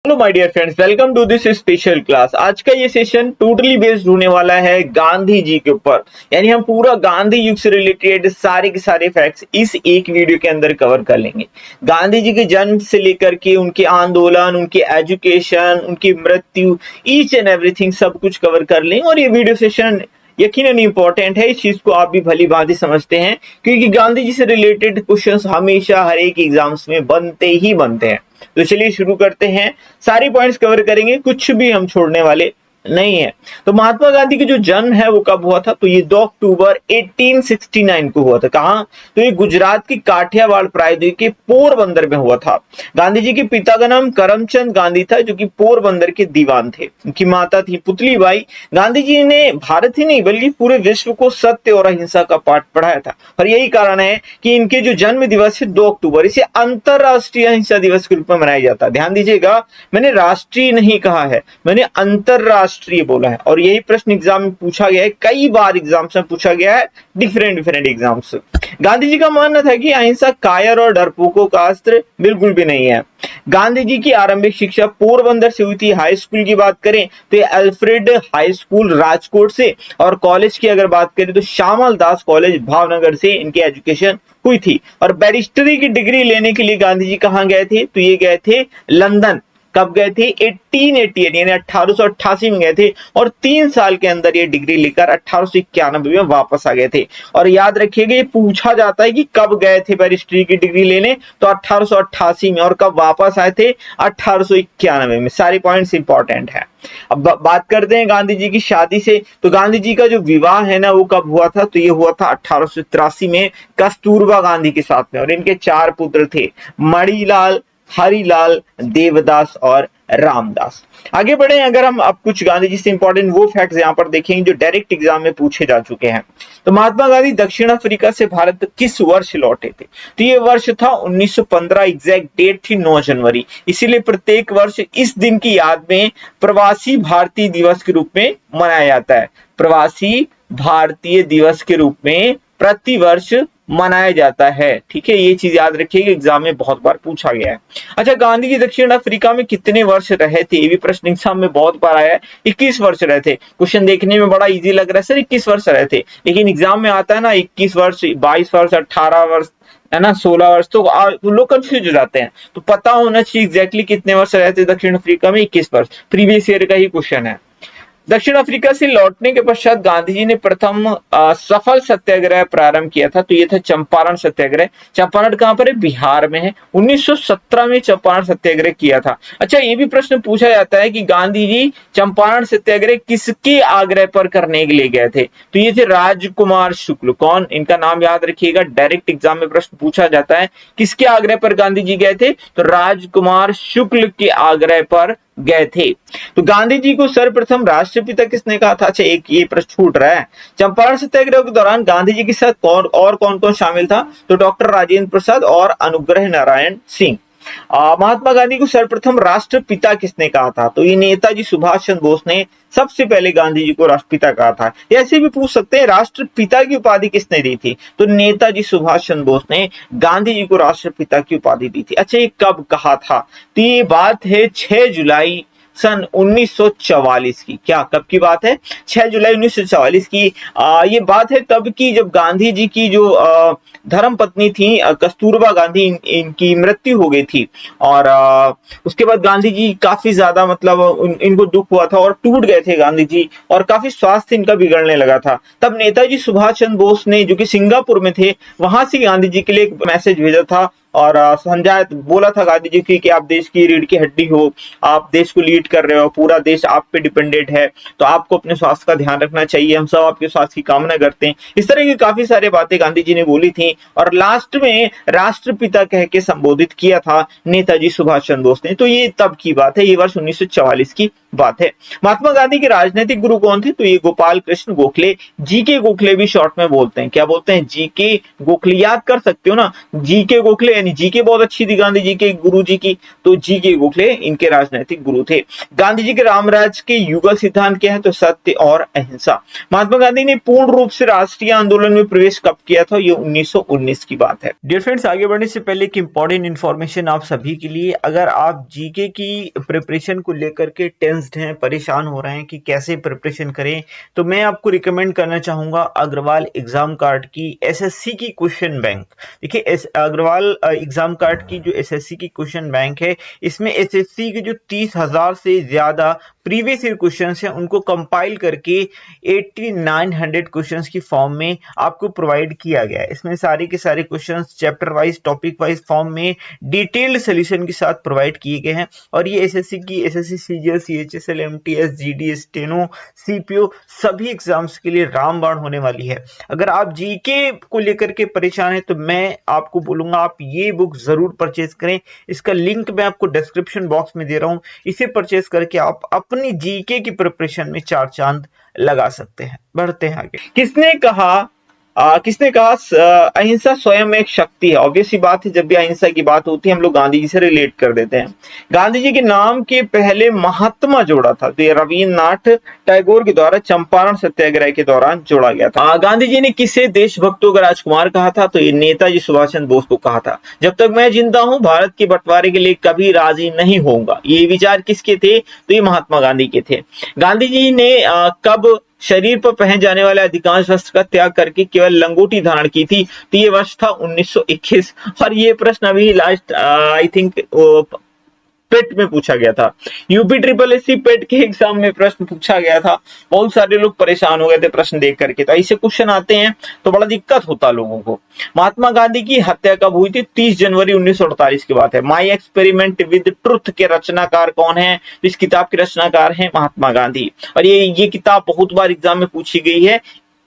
Hello my dear friends, welcome to this special class. आज का ये सेशन टोटली बेस्ड होने वाला है गांधी जी के ऊपर। यानी हम पूरा गांधी युग से रिलेटेड सारे के सारे फैक्ट्स इस एक वीडियो के अंदर कवर कर लेंगे। गांधी जी के जन्म से लेकर के उनके आंदोलन, उनकी एजुकेशन, उनकी मृत्यु, ईच एंड एवरीथिंग सब कुछ कवर कर लेंगे। और ये वीडियो सेशन यकीनन इंपॉर्टेंट है, इस चीज को आप भी भली भांति समझते हैं, क्योंकि गांधी जी से रिलेटेड क्वेश्चंस हमेशा हर एक एग्जाम्स में बनते ही बनते हैं। तो चलिए शुरू करते हैं, सारी पॉइंट्स कवर करेंगे, कुछ भी हम छोड़ने वाले नहीं है। तो महात्मा गांधी का जो जन्म है वो कब हुआ था? तो ये 2 अक्टूबर 1869 को हुआ था। कहां? तो ये गुजरात की काठियावाड़ प्रायद्वीप के पोरबंदर में हुआ था। गांधी जी के पिता का नाम करमचंद गांधी था, जो कि पोरबंदर के दीवान थे। उनकी माता थी पुतली बाई। गांधी जी ने भारत ही नहीं बल्कि पूरे विश्व को सत्य और अहिंसा का पाठ पढ़ाया था, और यही कारण है कि इनके जो जन्म दिवस है 2 अक्टूबर, इसे अंतरराष्ट्रीय अहिंसा दिवस के रूप में मनाया जाता है। ध्यान दीजिएगा, मैंने राष्ट्रीय नहीं कहा है, मैंने अंतरराष्ट्रीय बोला है। और यही प्रश्न एग्जाम में पूछा गया है, कई बार एग्जाम्स में पूछा गया है, डिफरेंट एग्जाम्स। गांधी जी का मानना था कि अहिंसा कायर और डरपोकों का अस्त्र बिल्कुल भी नहीं है। गांधी जी की आरंभिक शिक्षा पोरबंदर से हुई थी। हाई स्कूल की बात करें तो अल्फ्रेड हाई स्कूल राजकोट से, और कॉलेज की अगर बात करें तो श्यामल दास कॉलेज भावनगर से इनकी एजुकेशन हुई थी। और बैरिस्टरी की डिग्री लेने के लिए गांधी जी कहां गए थे? तो ये गए थे लंदन। कब गए थे? 1888 यानी 1888 में गए थे, और 3 साल के अंदर ये डिग्री लेकर 1891 में वापस आ गए थे। और याद रखिएगा, ये पूछा जाता है कि कब गए थे बैरिस्ट्री की डिग्री लेने, तो 1888 में, और कब वापस आए थे? 1891 में। सारे पॉइंट्स इंपॉर्टेंट है। अब बात करते हैं गांधी जी की शादी से। तो गांधी जी का जो विवाह है ना, वो कब हुआ था? तो ये हुआ था 1883 में कस्तूरबा गांधी के साथ में। और इनके 4 पुत्र थे, मणिलाल, हरिलाल, देवदास और रामदास। आगे बढ़े, अगर हम अब कुछ गांधी जी से इंपॉर्टेंट वो फैक्ट्स यहां पर देखेंगे जो डायरेक्ट एग्जाम में पूछे जा चुके हैं। तो महात्मा गांधी दक्षिण अफ्रीका से भारत किस वर्ष लौटे थे? तो ये वर्ष था 1915। एग्जैक्ट डेट थी 9 जनवरी। इसीलिए प्रत्येक वर्ष इस दिन की याद में प्रवासी भारतीय दिवस के रूप में मनाया जाता है। प्रवासी भारतीय दिवस के रूप में प्रतिवर्ष मनाया जाता है। ठीक है, ये चीज याद रखिएगा, एग्जाम में बहुत बार पूछा गया है। अच्छा, गांधी जी दक्षिण अफ्रीका में कितने वर्ष रहे थे? ये भी प्रश्न एग्जाम में बहुत बार आया है। 21 वर्ष रहे थे। क्वेश्चन देखने में बड़ा इजी लग रहा है, सर 21 वर्ष रहे थे, लेकिन एग्जाम में आता है ना 21 वर्ष, 22 वर्ष, 18 वर्ष, है ना, 16 वर्ष, तो लोग कंफ्यूज हो जाते हैं। तो पता होना चाहिए एग्जैक्टली कितने वर्ष रहे थे दक्षिण अफ्रीका में। 21 वर्ष। प्रीवियस ईयर का ही क्वेश्चन है। दक्षिण अफ्रीका से लौटने के पश्चात गांधी जी ने प्रथम सफल सत्याग्रह प्रारंभ किया था। तो ये था चंपारण सत्याग्रह। चंपारण कहां पर है? बिहार में है। 1917 में चंपारण सत्याग्रह किया था। अच्छा, ये भी प्रश्न पूछा जाता है कि गांधी जी चंपारण सत्याग्रह किसके आग्रह पर करने के लिए गए थे? तो ये थे राजकुमार शुक्ल। कौन? इनका नाम याद रखिएगा, डायरेक्ट एग्जाम में प्रश्न पूछा जाता है, किसके आग्रह पर गांधी जी गए थे? तो राजकुमार शुक्ल के आग्रह पर गए थे। तो गांधी जी को सर्वप्रथम राष्ट्रपिता किसने कहा था? अच्छा, एक ये प्रश्न छूट रहा है। चंपारण सत्याग्रह के दौरान गांधी जी के साथ कौन कौन शामिल था? तो डॉक्टर राजेंद्र प्रसाद और अनुग्रह नारायण सिंह। महात्मा गांधी को सर्वप्रथम राष्ट्रपिता किसने कहा था? तो ये नेताजी सुभाष चंद्र बोस ने सबसे पहले गांधी जी को राष्ट्रपिता कहा था। ऐसे भी पूछ सकते हैं, राष्ट्रपिता की उपाधि किसने दी थी? तो नेताजी सुभाष चंद्र बोस ने गांधी जी को राष्ट्रपिता की उपाधि दी थी। अच्छा, ये कब कहा था? तो ये बात है 6 जुलाई सन 1944 की। क्या कब की बात है? 6 जुलाई 1944 की। ये बात है तब की, जब गांधी जी की जो धर्म पत्नी थी कस्तूरबा गांधी, इनकी मृत्यु हो गई थी। और उसके बाद गांधी जी काफी ज्यादा मतलब इनको दुख हुआ था, और टूट गए थे गांधी जी, और काफी स्वास्थ्य इनका बिगड़ने लगा था। तब नेताजी सुभाष चंद्र बोस ने, जो कि सिंगापुर में थे, वहां से गांधी जी के लिए एक मैसेज भेजा था, और समझाया, बोला था गांधी जी की कि आप देश की रीढ़ की हड्डी हो, आप देश को लीड कर रहे हो, पूरा देश आप पे डिपेंडेंट है, तो आपको अपने स्वास्थ्य का ध्यान रखना चाहिए, हम सब आपके स्वास्थ्य की कामना करते हैं। इस तरह की काफी सारी बातें गांधी जी ने बोली थी, और लास्ट में राष्ट्रपिता कह के संबोधित किया था नेताजी सुभाष चंद्र बोस ने। तो ये तब की बात है, ये वर्ष 1944 की बात है। महात्मा गांधी के राजनीतिक गुरु कौन थे? तो ये गोपाल कृष्ण गोखले, जीके गोखले भी शॉर्ट में बोलते हैं। क्या बोलते हैं? जीके गोखले। याद कर सकते हो ना, जीके गोखले यानी जीके बहुत अच्छी थी गांधी जी के गुरु जी की, तो जीके गोखले इनके राजनीतिक गुरु थे। गांधी जी के रामराज के युगल सिद्धांत क्या है, तो सत्य और अहिंसा। महात्मा गांधी ने पूर्ण रूप से राष्ट्रीय आंदोलन में प्रवेश कब किया था, ये 1919 की बात है। डियर फ्रेंड्स, आगे बढ़ने से पहले एक इंपॉर्टेंट इन्फॉर्मेशन आप सभी के लिए, अगर आप जीके की प्रिपरेशन को लेकर के टेंस्ड हैं, परेशान हो रहे हैं कि कैसे प्रिपरेशन करें, तो मैं आपको रिकमेंड करना चाहूंगा अग्रवाल एग्जाम कार्ड की एसएससी की क्वेश्चन बैंक। देखिए अग्रवाल एग्जाम कार्ड की जो एसएससी की क्वेश्चन बैंक है, इसमें एसएससी के जो 30,000 से ज्यादा प्रीवियस ईयर क्वेश्चंस हैं उनको कंपाइल करके 8900 क्वेश्चंस की फॉर्म में आपको प्रोवाइड किया गया है। इसमें सारे के सारे questions chapter wise topic wise form में डिटेल्ड सॉल्यूशन के साथ प्रोवाइड किए गए हैं। और ये SSC CGL CHSL MTS GD steno CPO सभी एग्जाम्स के लिए रामबाण होने वाली है। अगर आप जीके को लेकर के परेशान है तो मैं आपको बोलूंगा आप ये बुक जरूर परचेज करें। इसका लिंक मैं आपको डिस्क्रिप्शन बॉक्स में दे रहा हूं, इसे परचेज करके आप अपनी जीके की प्रिपरेशन में चार चांद लगा सकते हैं। बढ़ते हैं आगे। किसने कहा अहिंसा स्वयं एक शक्ति है। ऑब्वियस सी बात है, जब भी अहिंसा की बात होती है हम लोग गांधी जी से रिलेट कर देते हैं। गांधी जी के नाम के पहले महात्मा जोड़ा था तो ये रविन्द्रनाथ टैगोर के द्वारा चंपारण सत्याग्रह के दौरान जोड़ा गया था। गांधी जी ने किसे देशभक्तों का राजकुमार कहा था, तो ये नेताजी सुभाष चंद्र बोस को कहा था। जब तक मैं जिंदा हूं भारत के बंटवारे के लिए कभी राजी नहीं होऊंगा, ये विचार किसके थे, तो ये महात्मा गांधी के थे। गांधी जी ने कब शरीर पर पहने जाने वाले अधिकांश वस्त्र का त्याग करके केवल लंगोटी धारण की थी, तो ये वर्ष था 1921। और ये प्रश्न अभी लास्ट आई थिंक पेट में पूछा गया था, यूपी ट्रिपल एससी पेट के एग्जाम में प्रश्न पूछा गया था। बहुत सारे लोग परेशान हो गए थे प्रश्न देख करके, तो ऐसे क्वेश्चन आते हैं तो बड़ा दिक्कत होता लोगों को। महात्मा गांधी की हत्या कब हुई थी, 30 जनवरी 1948 की बात है। माई एक्सपेरिमेंट विद ट्रुथ के रचनाकार कौन है, इस किताब के रचनाकार हैं महात्मा गांधी। और ये किताब बहुत बार एग्जाम में पूछी गई है,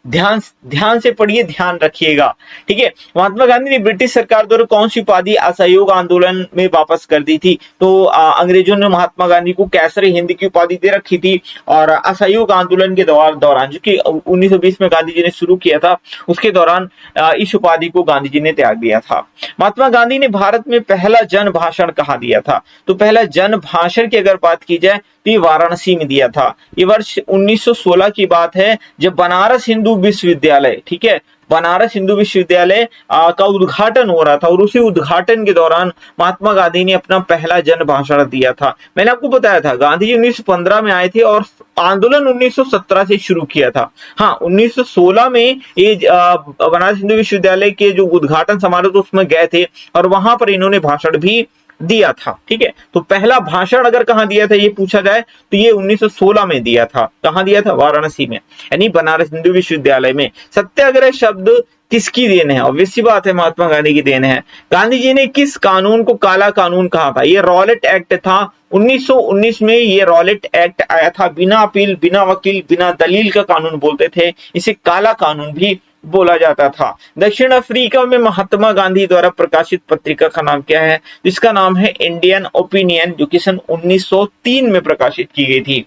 ध्यान से पढ़िए, ध्यान रखिएगा, ठीक है। महात्मा गांधी ने ब्रिटिश सरकार द्वारा कौन सी उपाधि असहयोग आंदोलन में वापस कर दी थी, तो अंग्रेजों ने महात्मा गांधी को कैसरे हिंद की उपाधि दे रखी थी। और असहयोग आंदोलन के दौरान जो कि 1920 में गांधी जी ने शुरू किया था, उसके दौरान इस उपाधि को गांधी जी ने त्याग दिया था। महात्मा गांधी ने भारत में पहला जन भाषण कहाँ दिया था, तो पहला जन भाषण की अगर बात की जाए तो ये वाराणसी में दिया था। ये वर्ष 1916 की बात है, जब बनारस हिंदू विश्वविद्यालय, ठीक है, बनारस हिंदू विश्वविद्यालय का उद्घाटन हो रहा था और उसी उद्घाटन के दौरान महात्मा गांधी ने अपना पहला जन भाषण दिया था। मैंने आपको बताया था गांधी जी 1915 में आए थे और आंदोलन 1917 से शुरू किया था। हाँ, 1916 में ये बनारस हिंदू विश्वविद्यालय के जो उद्घाटन समारोह था उसमें गए थे और वहां पर इन्होंने भाषण भी दिया था, ठीक है। तो पहला भाषण अगर कहां दिया था ये पूछा जाए तो ये 1916 में दिया था। कहां दिया था, वाराणसी में, यानी बनारस हिंदू विश्वविद्यालय में। सत्याग्रह शब्द किसकी देन है, ऑब्वियस सी बात है महात्मा गांधी की देन है। गांधी जी ने किस कानून को काला कानून कहा था, ये रॉलेट एक्ट था। 1919 में ये रॉलेट एक्ट आया था, बिना अपील, बिना वकील, बिना दलील का कानून बोलते थे, इसे काला कानून भी बोला जाता था। दक्षिण अफ्रीका में महात्मा गांधी द्वारा प्रकाशित पत्रिका का नाम क्या है, जिसका नाम है इंडियन ओपिनियन, जो कि सन 1903 में प्रकाशित की गई थी।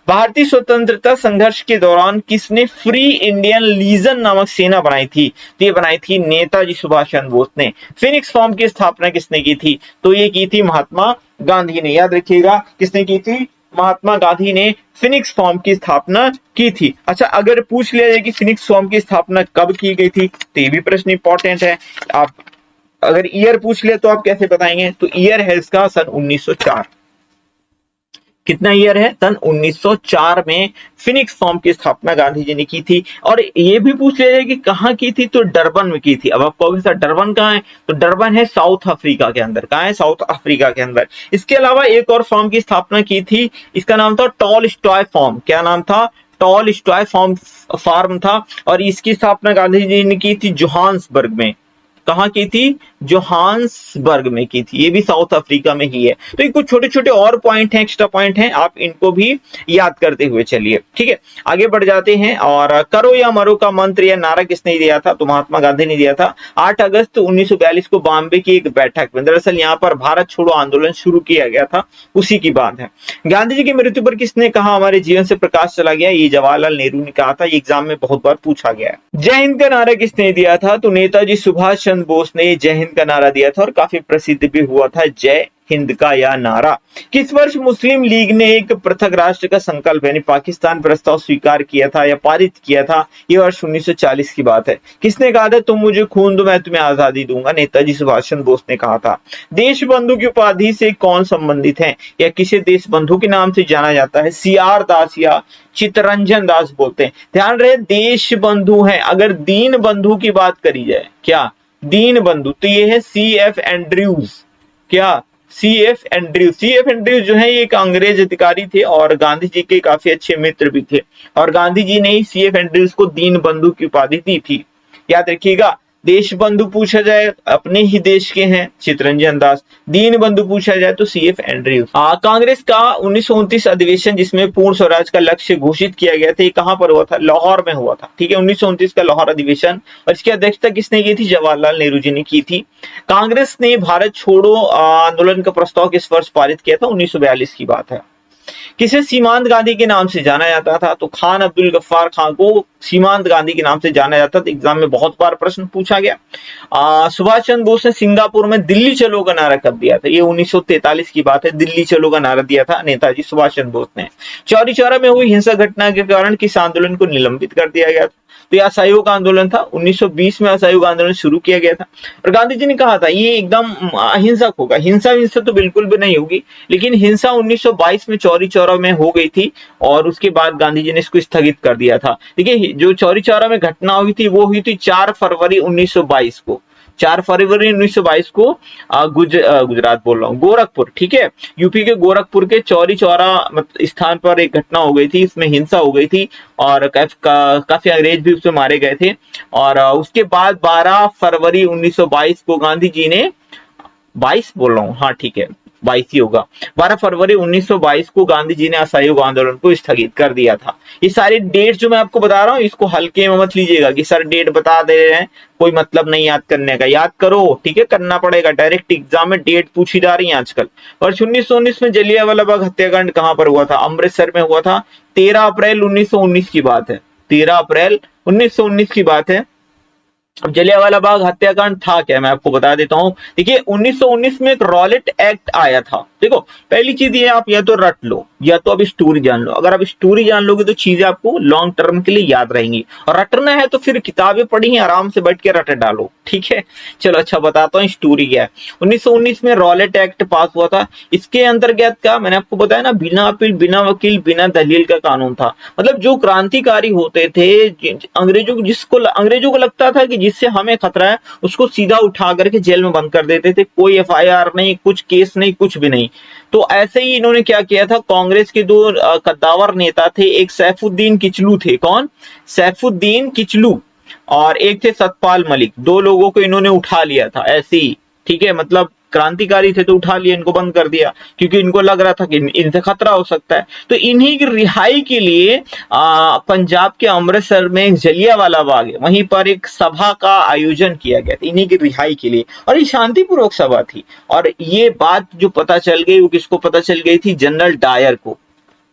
भारतीय स्वतंत्रता संघर्ष के दौरान किसने फ्री इंडियन लीजन नामक सेना बनाई थी, तो ये बनाई थी नेताजी सुभाष चंद्र बोस ने। फिनिक्स फॉर्म की स्थापना किसने की थी, तो ये की थी महात्मा गांधी ने। याद रखिएगा किसने की थी, महात्मा गांधी ने फिनिक्स फॉर्म की स्थापना की थी। अच्छा, अगर पूछ लिया जाए कि फिनिक्स फॉर्म की स्थापना कब की गई थी, तो ये भी प्रश्न इंपॉर्टेंट है। आप अगर ईयर पूछ लिया तो आप कैसे बताएंगे, तो ईयर है इसका सन 1904। कितना ईयर है, सन 1904 में फिनिक्स फॉर्म की स्थापना गांधी जी ने की थी। और ये भी पूछ लिया जाए कि कहां की थी, तो डरबन में की थी। अब आप कहोगे सर डरबन कहां है, तो डरबन है साउथ अफ्रीका के अंदर। कहां है, साउथ अफ्रीका के अंदर। इसके अलावा एक और फॉर्म की स्थापना की थी, इसका नाम था टॉलस्टॉय फॉर्म। क्या नाम था, टॉलस्टॉय फॉर्म था। और इसकी स्थापना गांधी जी ने की थी जोहान्सबर्ग में। कहां की थी, जोहान्सबर्ग में की थी, ये भी साउथ अफ्रीका में ही है। तो ये कुछ छोटे छोटे और पॉइंट हैं, एक्स्ट्रा पॉइंट हैं, आप इनको भी याद करते हुए चलिए, ठीक है। आगे बढ़ जाते हैं। और करो या मरो का मंत्र या नारा किसने दिया था, तो महात्मा गांधी ने दिया था। 8 अगस्त 1942 को बॉम्बे की एक बैठक में, दरअसल यहाँ पर भारत छोड़ो आंदोलन शुरू किया गया था, उसी की बात है। गांधी जी की मृत्यु पर किसने कहा हमारे जीवन से प्रकाश चला गया, ये जवाहरलाल नेहरू ने कहा था। ये एग्जाम में बहुत बार पूछा गया है। जय हिंद का नारा किसने दिया था, तो नेताजी सुभाष चंद्र चंद्र बोस ने जय हिंद का नारा दिया था और काफी प्रसिद्ध भी हुआ था जय हिंद का यह नारा। किस वर्ष मुस्लिम लीग ने एक पृथक राष्ट्र का संकल्प यानी पाकिस्तान प्रस्ताव स्वीकार किया था या पारित किया था? ये वर्ष 1940 की बात है। किसने कहा था तुम मुझे खून दो मैं तुम्हें आजादी दूंगा? नेताजी सुभाष चंद्र बोस ने कहा था। देश बंधु की उपाधि से कौन संबंधित है या किसे देश बंधु के नाम से जाना जाता है? CR दास या चित्तरंजन दास बोलते हैं। ध्यान रहे देश बंधु है। अगर दीन बंधु की बात करी जाए, क्या दीन बंधु, तो ये है CF एंड्रयूज। क्या CF एंड्रयूज। CF एंड्रयूज जो है ये एक अंग्रेज अधिकारी थे और गांधी जी के काफी अच्छे मित्र भी थे और गांधी जी ने ही CF एंड्रयूज को दीन बंधु की उपाधि दी थी। याद रखिएगा, देश बंधु पूछा जाए अपने ही देश के हैं चित्तरंजन दास, दीन बंधु पूछा जाए तो CF एंड्रयूज। कांग्रेस का 1929 अधिवेशन जिसमें पूर्ण स्वराज का लक्ष्य घोषित किया गया था, ये कहां पर हुआ था? लाहौर में हुआ था। ठीक है, 1929 का लाहौर अधिवेशन। और इसकी अध्यक्षता किसने की थी? जवाहरलाल नेहरू जी ने की थी। कांग्रेस ने भारत छोड़ो आंदोलन का प्रस्ताव किस वर्ष पारित किया था? 1942 की बात है। किसे सीमांत गांधी के नाम से जाना जाता था? तो खान अब्दुल गफ्फार खान को सीमांत गांधी के नाम से जाना जाता था। एग्जाम में बहुत बार प्रश्न पूछा गया। सुभाष चंद्र बोस ने सिंगापुर में दिल्ली चलो का नारा कब दिया था? ये 1943 की बात है। दिल्ली चलो का नारा दिया था नेताजी सुभाष चंद्र बोस ने। चौरी चौरा में हुई हिंसक घटना के कारण किस आंदोलन को निलंबित कर दिया गया था? तो यह असहयोग आंदोलन था। 1920 में असहयोग आंदोलन शुरू किया गया था और गांधी जी ने कहा था ये एकदम अहिंसक होगा। हिंसा तो बिल्कुल भी नहीं होगी, लेकिन हिंसा 1922 में चौरी चौरा में हो गई थी और उसके बाद गांधी जी ने इसको स्थगित कर दिया था। देखिए, जो चौरी चौरा में घटना हुई थी वो हुई थी 4 फरवरी 1922 को। 4 फरवरी 1922 को गुजरात बोल रहा हूँ, गोरखपुर, ठीक है, यूपी के गोरखपुर के चौरी चौरा स्थान पर एक घटना हो गई थी। इसमें हिंसा हो गई थी और काफी अंग्रेज भी उसमें मारे गए थे। और उसके बाद 12 फरवरी 1922 को गांधी जी ने 22 बोल रहा हूँ, हाँ ठीक है 22 ही होगा, 12 फरवरी 1922 को गांधी जी ने असहयोग आंदोलन को स्थगित कर दिया था। ये सारी डेट जो मैं आपको बता रहा हूँ इसको हल्के में मत लीजिएगा कि सर डेट बता दे रहे हैं, कोई मतलब नहीं याद करने का, याद करो, ठीक है, करना पड़ेगा। डायरेक्ट एग्जाम में डेट पूछी जा रही है आजकल। वर्ष 1919 में जलियांवाला बाग हत्याकांड कहां पर हुआ था? अमृतसर में हुआ था। 13 अप्रैल 1919 की बात है। 13 अप्रैल 1919 की बात है। अब जलियांवाला बाग हत्याकांड था क्या, मैं आपको बता देता हूं। देखिए 1919 में एक रॉलेट एक्ट आया था। देखो पहली चीज ये आप या तो रट लो या तो अब स्टोरी जान लो। अगर आप स्टोरी जान लोगे तो चीजें आपको लॉन्ग टर्म के लिए याद रहेंगी, और रटना है तो फिर किताबें पढ़ी हैं आराम से बैठ के रट डालो, ठीक है। चलो अच्छा बताता हूँ स्टोरी क्या है। 1919 में रॉलेट एक्ट पास हुआ था। इसके अंतर्गत क्या, मैंने आपको बताया ना, बिना अपील, बिना वकील, बिना दलील का कानून था। मतलब जो क्रांतिकारी होते थे, अंग्रेजों को लगता था कि जिससे हमें खतरा है उसको सीधा उठा करके जेल में बंद कर देते थे। कोई FIR नहीं, कुछ केस नहीं, कुछ भी नहीं। तो ऐसे ही इन्होंने क्या किया था, कांग्रेस के 2 कद्दावर नेता थे, एक सैफुद्दीन किचलू थे। कौन? सैफुद्दीन किचलू। और एक थे सतपाल मलिक। 2 लोगों को इन्होंने उठा लिया था ऐसे ही, ठीक है, मतलब क्रांतिकारी थे तो उठा लिया, इनको बंद कर दिया क्योंकि इनको लग रहा था कि इनसे खतरा हो सकता है। तो इन्हीं की रिहाई के लिए पंजाब के अमृतसर में जलियांवाला बाग है, वहीं पर एक सभा का आयोजन किया गया था इन्हीं की रिहाई के लिए, और ये शांतिपूर्वक सभा थी। और ये बात जो पता चल गई वो किसको पता चल गई थी? जनरल डायर को।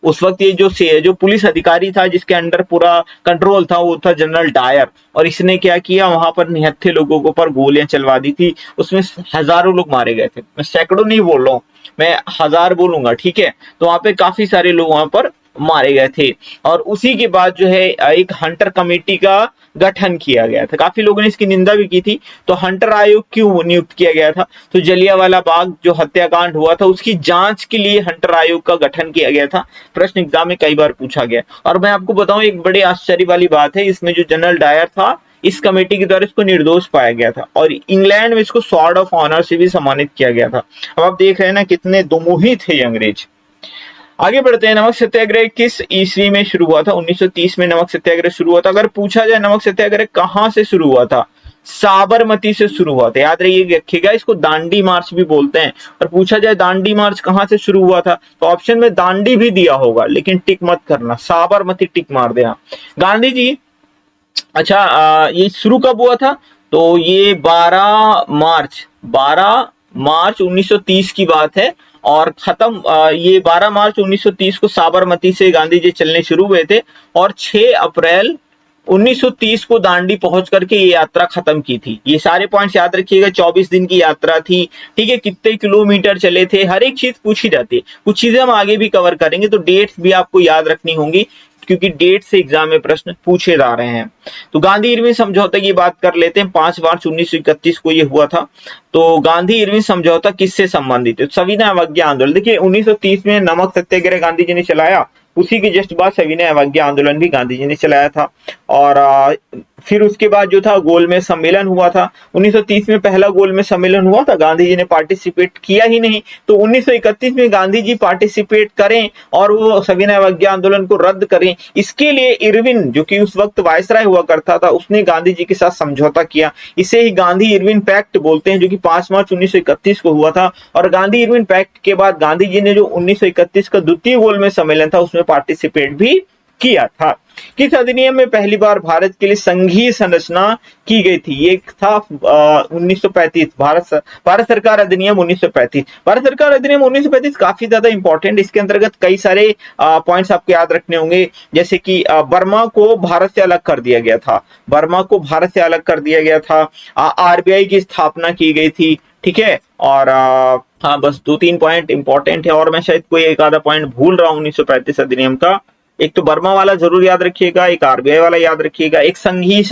उस वक्त ये जो पुलिस अधिकारी था जिसके अंडर पूरा कंट्रोल था वो था जनरल डायर। और इसने क्या किया, वहां पर निहत्थे लोगों के ऊपर गोलियां चलवा दी थी। उसमें हजारों लोग मारे गए थे। मैं सैकड़ों नहीं बोल रहा हूँ, मैं 1000 बोलूंगा, ठीक है। तो वहां पे काफी सारे लोग वहां पर मारे गए थे। और उसी के बाद जो है एक हंटर कमेटी का गठन किया गया था। काफी लोगों ने इसकी निंदा भी की थी। तो हंटर आयोग क्यों नियुक्त किया गया था? तो जलियांवाला बाग जो हत्याकांड हुआ था उसकी जांच के लिए हंटर आयोग का गठन किया गया था। प्रश्न एग्जाम में कई बार पूछा गया। और मैं आपको बताऊं एक बड़े आश्चर्य वाली बात है, इसमें जो जनरल डायर था इस कमेटी के द्वारा इसको निर्दोष पाया गया था और इंग्लैंड में इसको स्वॉर्ड ऑफ ऑनर से भी सम्मानित किया गया था। अब आप देख रहे हैं ना कितने दुमुही थे ये अंग्रेज। आगे बढ़ते हैं। नमक सत्याग्रह किस ईस्वी में शुरू हुआ था? 1930 में नमक सत्याग्रह शुरू हुआ था। अगर पूछा जाए नमक सत्याग्रह कहां से शुरू हुआ था, साबरमती से शुरू हुआ था। याद रखिएगा, इसको दांडी मार्च भी बोलते हैं। और पूछा जाए दांडी मार्च कहां से शुरू हुआ था तो ऑप्शन में दांडी भी दिया होगा, लेकिन टिक मत करना, साबरमती टिक मार देना। गांधी जी, अच्छा ये शुरू कब हुआ था? तो ये 12 मार्च 1930 की बात है और खत्म ये 12 मार्च 1930 को साबरमती से गांधी जी चलने शुरू हुए थे और 6 अप्रैल 1930 को दांडी पहुंच करके ये यात्रा खत्म की थी। ये सारे पॉइंट्स याद रखिएगा। 24 दिन की यात्रा थी, ठीक है। कितने किलोमीटर चले थे, हर एक चीज पूछी जाती है। कुछ चीजें हम आगे भी कवर करेंगे, तो डेट्स भी आपको याद रखनी होंगी, क्योंकि डेट से एग्जाम में प्रश्न पूछे जा रहे हैं। तो गांधी इरविन समझौते की बात कर लेते हैं। 5 मार्च 1931 को ये हुआ था। तो गांधी इरविन समझौता किससे संबंधित है? सविनय अवज्ञा आंदोलन। देखिए 1930 में नमक सत्याग्रह गांधी जी ने चलाया, उसी के जस्ट बाद सविनय अवज्ञा आंदोलन भी गांधी जी ने चलाया था। और फिर उसके बाद जो था गोलमेज सम्मेलन हुआ था। 1930 में पहला गोलमेज सम्मेलन हुआ था, गांधी जी ने पार्टिसिपेट किया ही नहीं। तो 1931 में गांधी जी पार्टिसिपेट करें और वो सविनय अवज्ञा आंदोलन को रद्द करें, इसके लिए इरविन, जो कि उस वक्त वायसराय हुआ करता था, उसने गांधी जी के साथ समझौता किया। इसे ही गांधी इरविन पैक्ट बोलते हैं, जो कि 5 मार्च 1931 को हुआ था। और गांधी इरविन पैक्ट के बाद गांधी जी ने जो 1931 का द्वितीय गोलमेज सम्मेलन था, उसमें पार्टिसिपेट भी किया था। किस अधिनियम में पहली बार भारत के लिए संघीय संरचना की गई थी? ये था 1935, भारत सरकार अधिनियम 1935। भारत सरकार अधिनियम 1935 काफी ज्यादा इंपॉर्टेंट। इसके अंतर्गत कई सारे पॉइंट्स आपको याद रखने होंगे, जैसे कि बर्मा को भारत से अलग कर दिया गया था। बर्मा को भारत से अलग कर दिया गया था। आरबीआई की स्थापना की गई थी, ठीक है। और हाँ, बस 2-3 पॉइंट इंपॉर्टेंट है, और मैं शायद कोई एक आधा पॉइंट भूल रहा हूँ 1935 अधिनियम का। एक तो बर्मा वाला जरूर याद रखिएगा, एक आरबीआई वाला याद रखिएगा, एक संघीय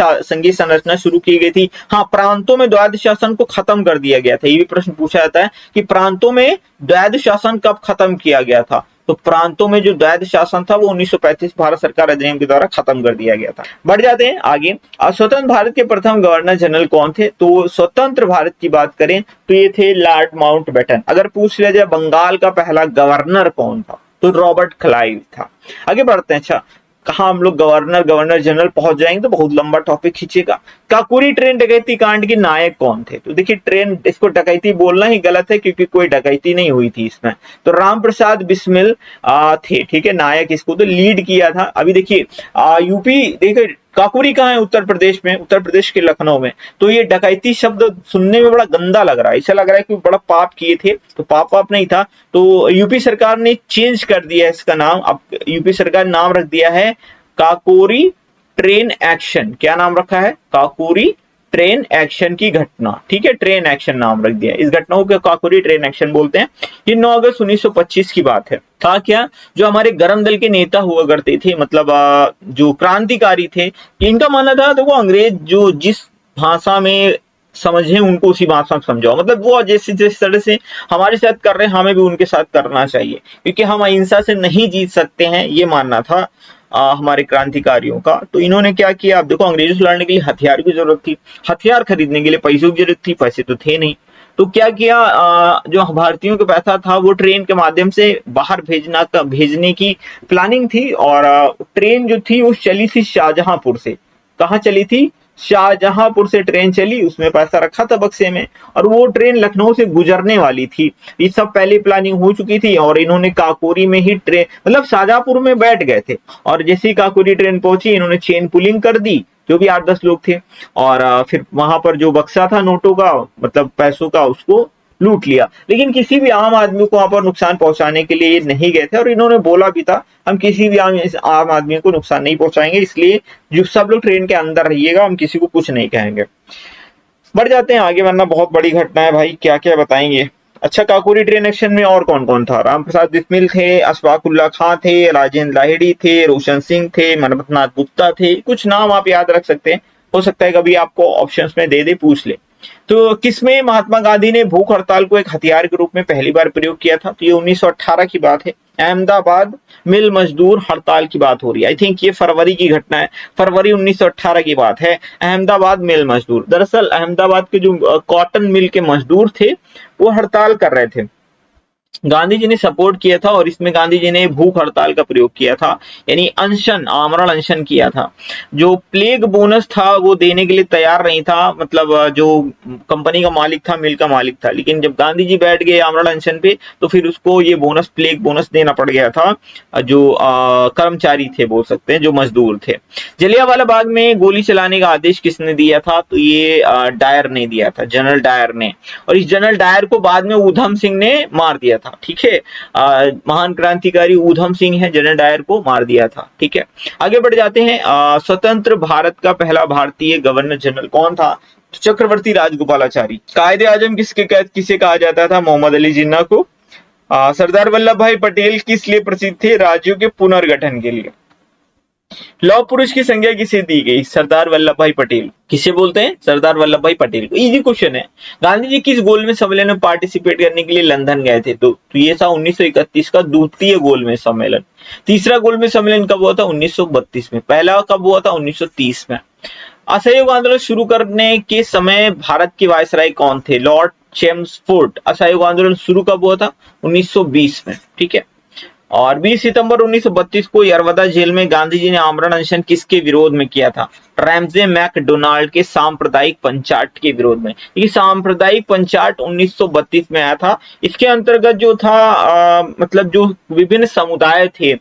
संरचना शुरू की गई थी। हाँ, प्रांतों में द्वैध शासन को खत्म कर दिया गया था। ये भी प्रश्न पूछा जाता है कि प्रांतों में द्वैध शासन कब खत्म किया गया था। तो प्रांतों में जो द्वैध शासन था वो 1935 भारत सरकार अधिनियम के द्वारा खत्म कर दिया गया था। बढ़ जाते हैं आगे। स्वतंत्र भारत के प्रथम गवर्नर जनरल कौन थे? तो स्वतंत्र भारत की बात करें तो ये थे लॉर्ड माउंटबेटन। अगर पूछ लिया जाए बंगाल का पहला गवर्नर कौन था, तो रॉबर्ट क्लाइव था। आगे बढ़ते हैं। अच्छा, कहा हम लोग गवर्नर जनरल पहुंच जाएंगे तो बहुत लंबा टॉपिक खींचेगा। काकोरी ट्रेन डकैती कांड के नायक कौन थे? तो देखिए, ट्रेन, इसको डकैती बोलना ही गलत है, क्योंकि कोई डकैती नहीं हुई थी इसमें। तो राम प्रसाद बिस्मिल थे, ठीक है, नायक। इसको तो लीड किया था। अभी देखिए यूपी, देखिए काकोरी कहाँ है? उत्तर प्रदेश में, उत्तर प्रदेश के लखनऊ में। तो ये डकैती शब्द सुनने में बड़ा गंदा लग रहा है, ऐसा लग रहा है कि बड़ा पाप किए थे, तो पाप नहीं था। तो यूपी सरकार ने चेंज कर दिया है इसका नाम। अब यूपी सरकार नाम रख दिया है काकोरी ट्रेन एक्शन। क्या नाम रखा है? काकोरी ट्रेन एक्शन की घटना, ठीक है, ट्रेन एक्शन नाम रख दिया। इस घटना को काकोरी ट्रेन एक्शन बोलते हैं। ये 9 अगस्त 1925 की बात है। था क्या, जो हमारे गरम दल के नेता हुआ करते थे, मतलब जो क्रांतिकारी थे, इनका मानना था, देखो अंग्रेज जो जिस भाषा में समझे उनको उसी भाषा में समझाओ। मतलब वो जैसे जिस तरह से हमारे साथ कर रहे हैं, हमें भी उनके साथ करना चाहिए, क्योंकि हम अहिंसा से नहीं जीत सकते हैं, ये मानना था हमारे क्रांतिकारियों का। तो इन्होंने क्या किया, अब देखो अंग्रेजों से लड़ने के लिए हथियार की जरूरत थी, हथियार खरीदने के लिए पैसों की जरूरत थी, पैसे तो थे नहीं। तो क्या किया, जो भारतीयों के पैसा था वो ट्रेन के माध्यम से बाहर भेजने की प्लानिंग थी। और ट्रेन जो थी वो चली थी शाहजहांपुर से। कहाँ चली थी? शाहजहांपुर से ट्रेन चली, उसमें पैसा रखा था बक्से में, और वो ट्रेन लखनऊ से गुजरने वाली थी। ये सब पहले प्लानिंग हो चुकी थी, और इन्होंने काकोरी में ही ट्रेन, मतलब शाहजहांपुर में बैठ गए थे, और जैसे ही काकोरी ट्रेन पहुंची इन्होंने चेन पुलिंग कर दी, जो भी 8-10 लोग थे, और फिर वहां पर जो बक्सा था नोटों का, मतलब पैसों का, उसको लूट लिया। लेकिन किसी भी आम आदमी को वहां पर नुकसान पहुंचाने के लिए ये नहीं गए थे, और इन्होंने बोला भी था हम किसी भी आम आदमी को नुकसान नहीं पहुंचाएंगे, इसलिए जो सब लोग ट्रेन के अंदर रहिएगा, हम किसी को कुछ नहीं कहेंगे। बढ़ जाते हैं आगे, वरना बहुत बड़ी घटना है भाई, क्या क्या बताएंगे। अच्छा, काकोरी ट्रेन एक्शन में और कौन कौन था? राम प्रसाद बिस्मिल थे, अशफाक उल्ला खां थे, राजेंद्र लाहिड़ी थे, रोशन सिंह थे, मनमथनाथ गुप्ता थे। कुछ नाम आप याद रख सकते हैं, हो सकता है कभी आपको ऑप्शंस में दे पूछ ले। तो किसमें महात्मा गांधी ने भूख हड़ताल को एक हथियार के रूप में पहली बार प्रयोग किया था? तो ये 1918 की बात है। अहमदाबाद मिल मजदूर हड़ताल की बात हो रही है। आई थिंक ये फरवरी की घटना है, फरवरी 1918 की बात है। अहमदाबाद मिल मजदूर, दरअसल अहमदाबाद के जो कॉटन मिल के मजदूर थे वो हड़ताल कर रहे थे, गांधी जी ने सपोर्ट किया था, और इसमें गांधी जी ने भूख हड़ताल का प्रयोग किया था, यानी अनशन, आमरण अनशन किया था। जो प्लेग बोनस था वो देने के लिए तैयार नहीं था, मतलब जो कंपनी का मालिक था, मिल का मालिक था, लेकिन जब गांधी जी बैठ गए आमरण अनशन पे, तो फिर उसको ये बोनस, प्लेग बोनस देना पड़ गया था, जो कर्मचारी थे बोल सकते हैं, जो मजदूर थे। जलियांवाला बाग में गोली चलाने का आदेश किसने दिया था? तो ये डायर ने दिया था, जनरल डायर ने। और इस जनरल डायर को बाद में ऊधम सिंह ने मार दिया था। था, ठीक है। महान क्रांतिकारी ऊधम सिंह है, जनरल डायर को मार दिया था, ठीक है। आगे बढ़ जाते हैं। स्वतंत्र भारत का पहला भारतीय गवर्नर जनरल कौन था? चक्रवर्ती राजगोपालाचारी। कायदे आजम किसे कहा जाता था? मोहम्मद अली जिन्ना को। सरदार वल्लभ भाई पटेल किस लिए प्रसिद्ध थे? राज्यों के पुनर्गठन के लिए। लौह पुरुष की संज्ञा किसे दी गई? सरदार वल्लभ भाई पटेल। किसे बोलते हैं? सरदार वल्लभ भाई पटेल को। इजी क्वेश्चन है। गांधी जी किस गोलमेज सम्मेलन में पार्टिसिपेट करने के लिए लंदन गए थे? तो ये था 1931 का द्वितीय गोलमेज सम्मेलन। तीसरा गोलमेज सम्मेलन कब हुआ था? 1932 में। पहला कब हुआ था? 1930 में। असहयोग आंदोलन शुरू करने के समय भारत के वायसराय कौन थे? Lord Chelmsford. असहयोग आंदोलन शुरू कब हुआ था? 1920 में, ठीक है। और 20 सितंबर 1932 को यरवदा जेल में गांधी जी ने आमरण अनशन किसके विरोध में किया था? रैमजे मैकडोनाल्ड के सांप्रदायिक पंचाट के विरोध में। ये सांप्रदायिक पंचाट 1932 में आया था। इसके अंतर्गत जो था मतलब जो विभिन्न समुदाय थे,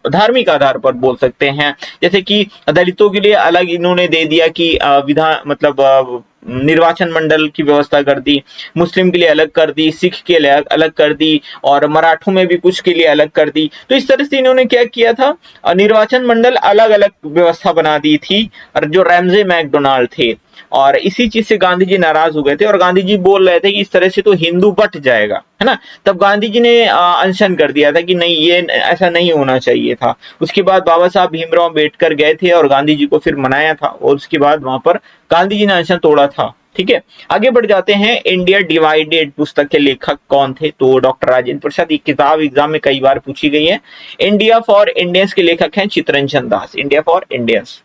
धार्मिक आधार पर बोल सकते हैं, जैसे कि दलितों के लिए अलग इन्होंने दे दिया कि विधान मतलब निर्वाचन मंडल की व्यवस्था कर दी, मुस्लिम के लिए अलग कर दी, सिख के लिए अलग कर दी, और मराठों में भी कुछ के लिए अलग कर दी। तो इस तरह से इन्होंने क्या किया था? निर्वाचन मंडल अलग अलग व्यवस्था बना दी थी, और जो रैमजे मैकडोनाल्ड थे, और इसी चीज से गांधी जी नाराज हो गए थे, और गांधी जी बोल रहे थे कि इस तरह से तो हिंदू बट जाएगा, है ना। तब गांधी जी ने अनशन कर दिया था कि नहीं, ये ऐसा नहीं होना चाहिए था। उसके बाद बाबा साहब भीमराव अम्बेडकर गए थे और गांधी जी को फिर मनाया था, और उसके बाद वहां पर गांधी जी ने अनशन तोड़ा था, ठीक है। आगे बढ़ जाते हैं। इंडिया डिवाइडेड पुस्तक के लेखक कौन थे? तो डॉक्टर राजेंद्र प्रसाद। ये किताब एग्जाम में कई बार पूछी गई है। इंडिया फॉर इंडियंस के लेखक हैं Chittaranjan Das. India for Indians.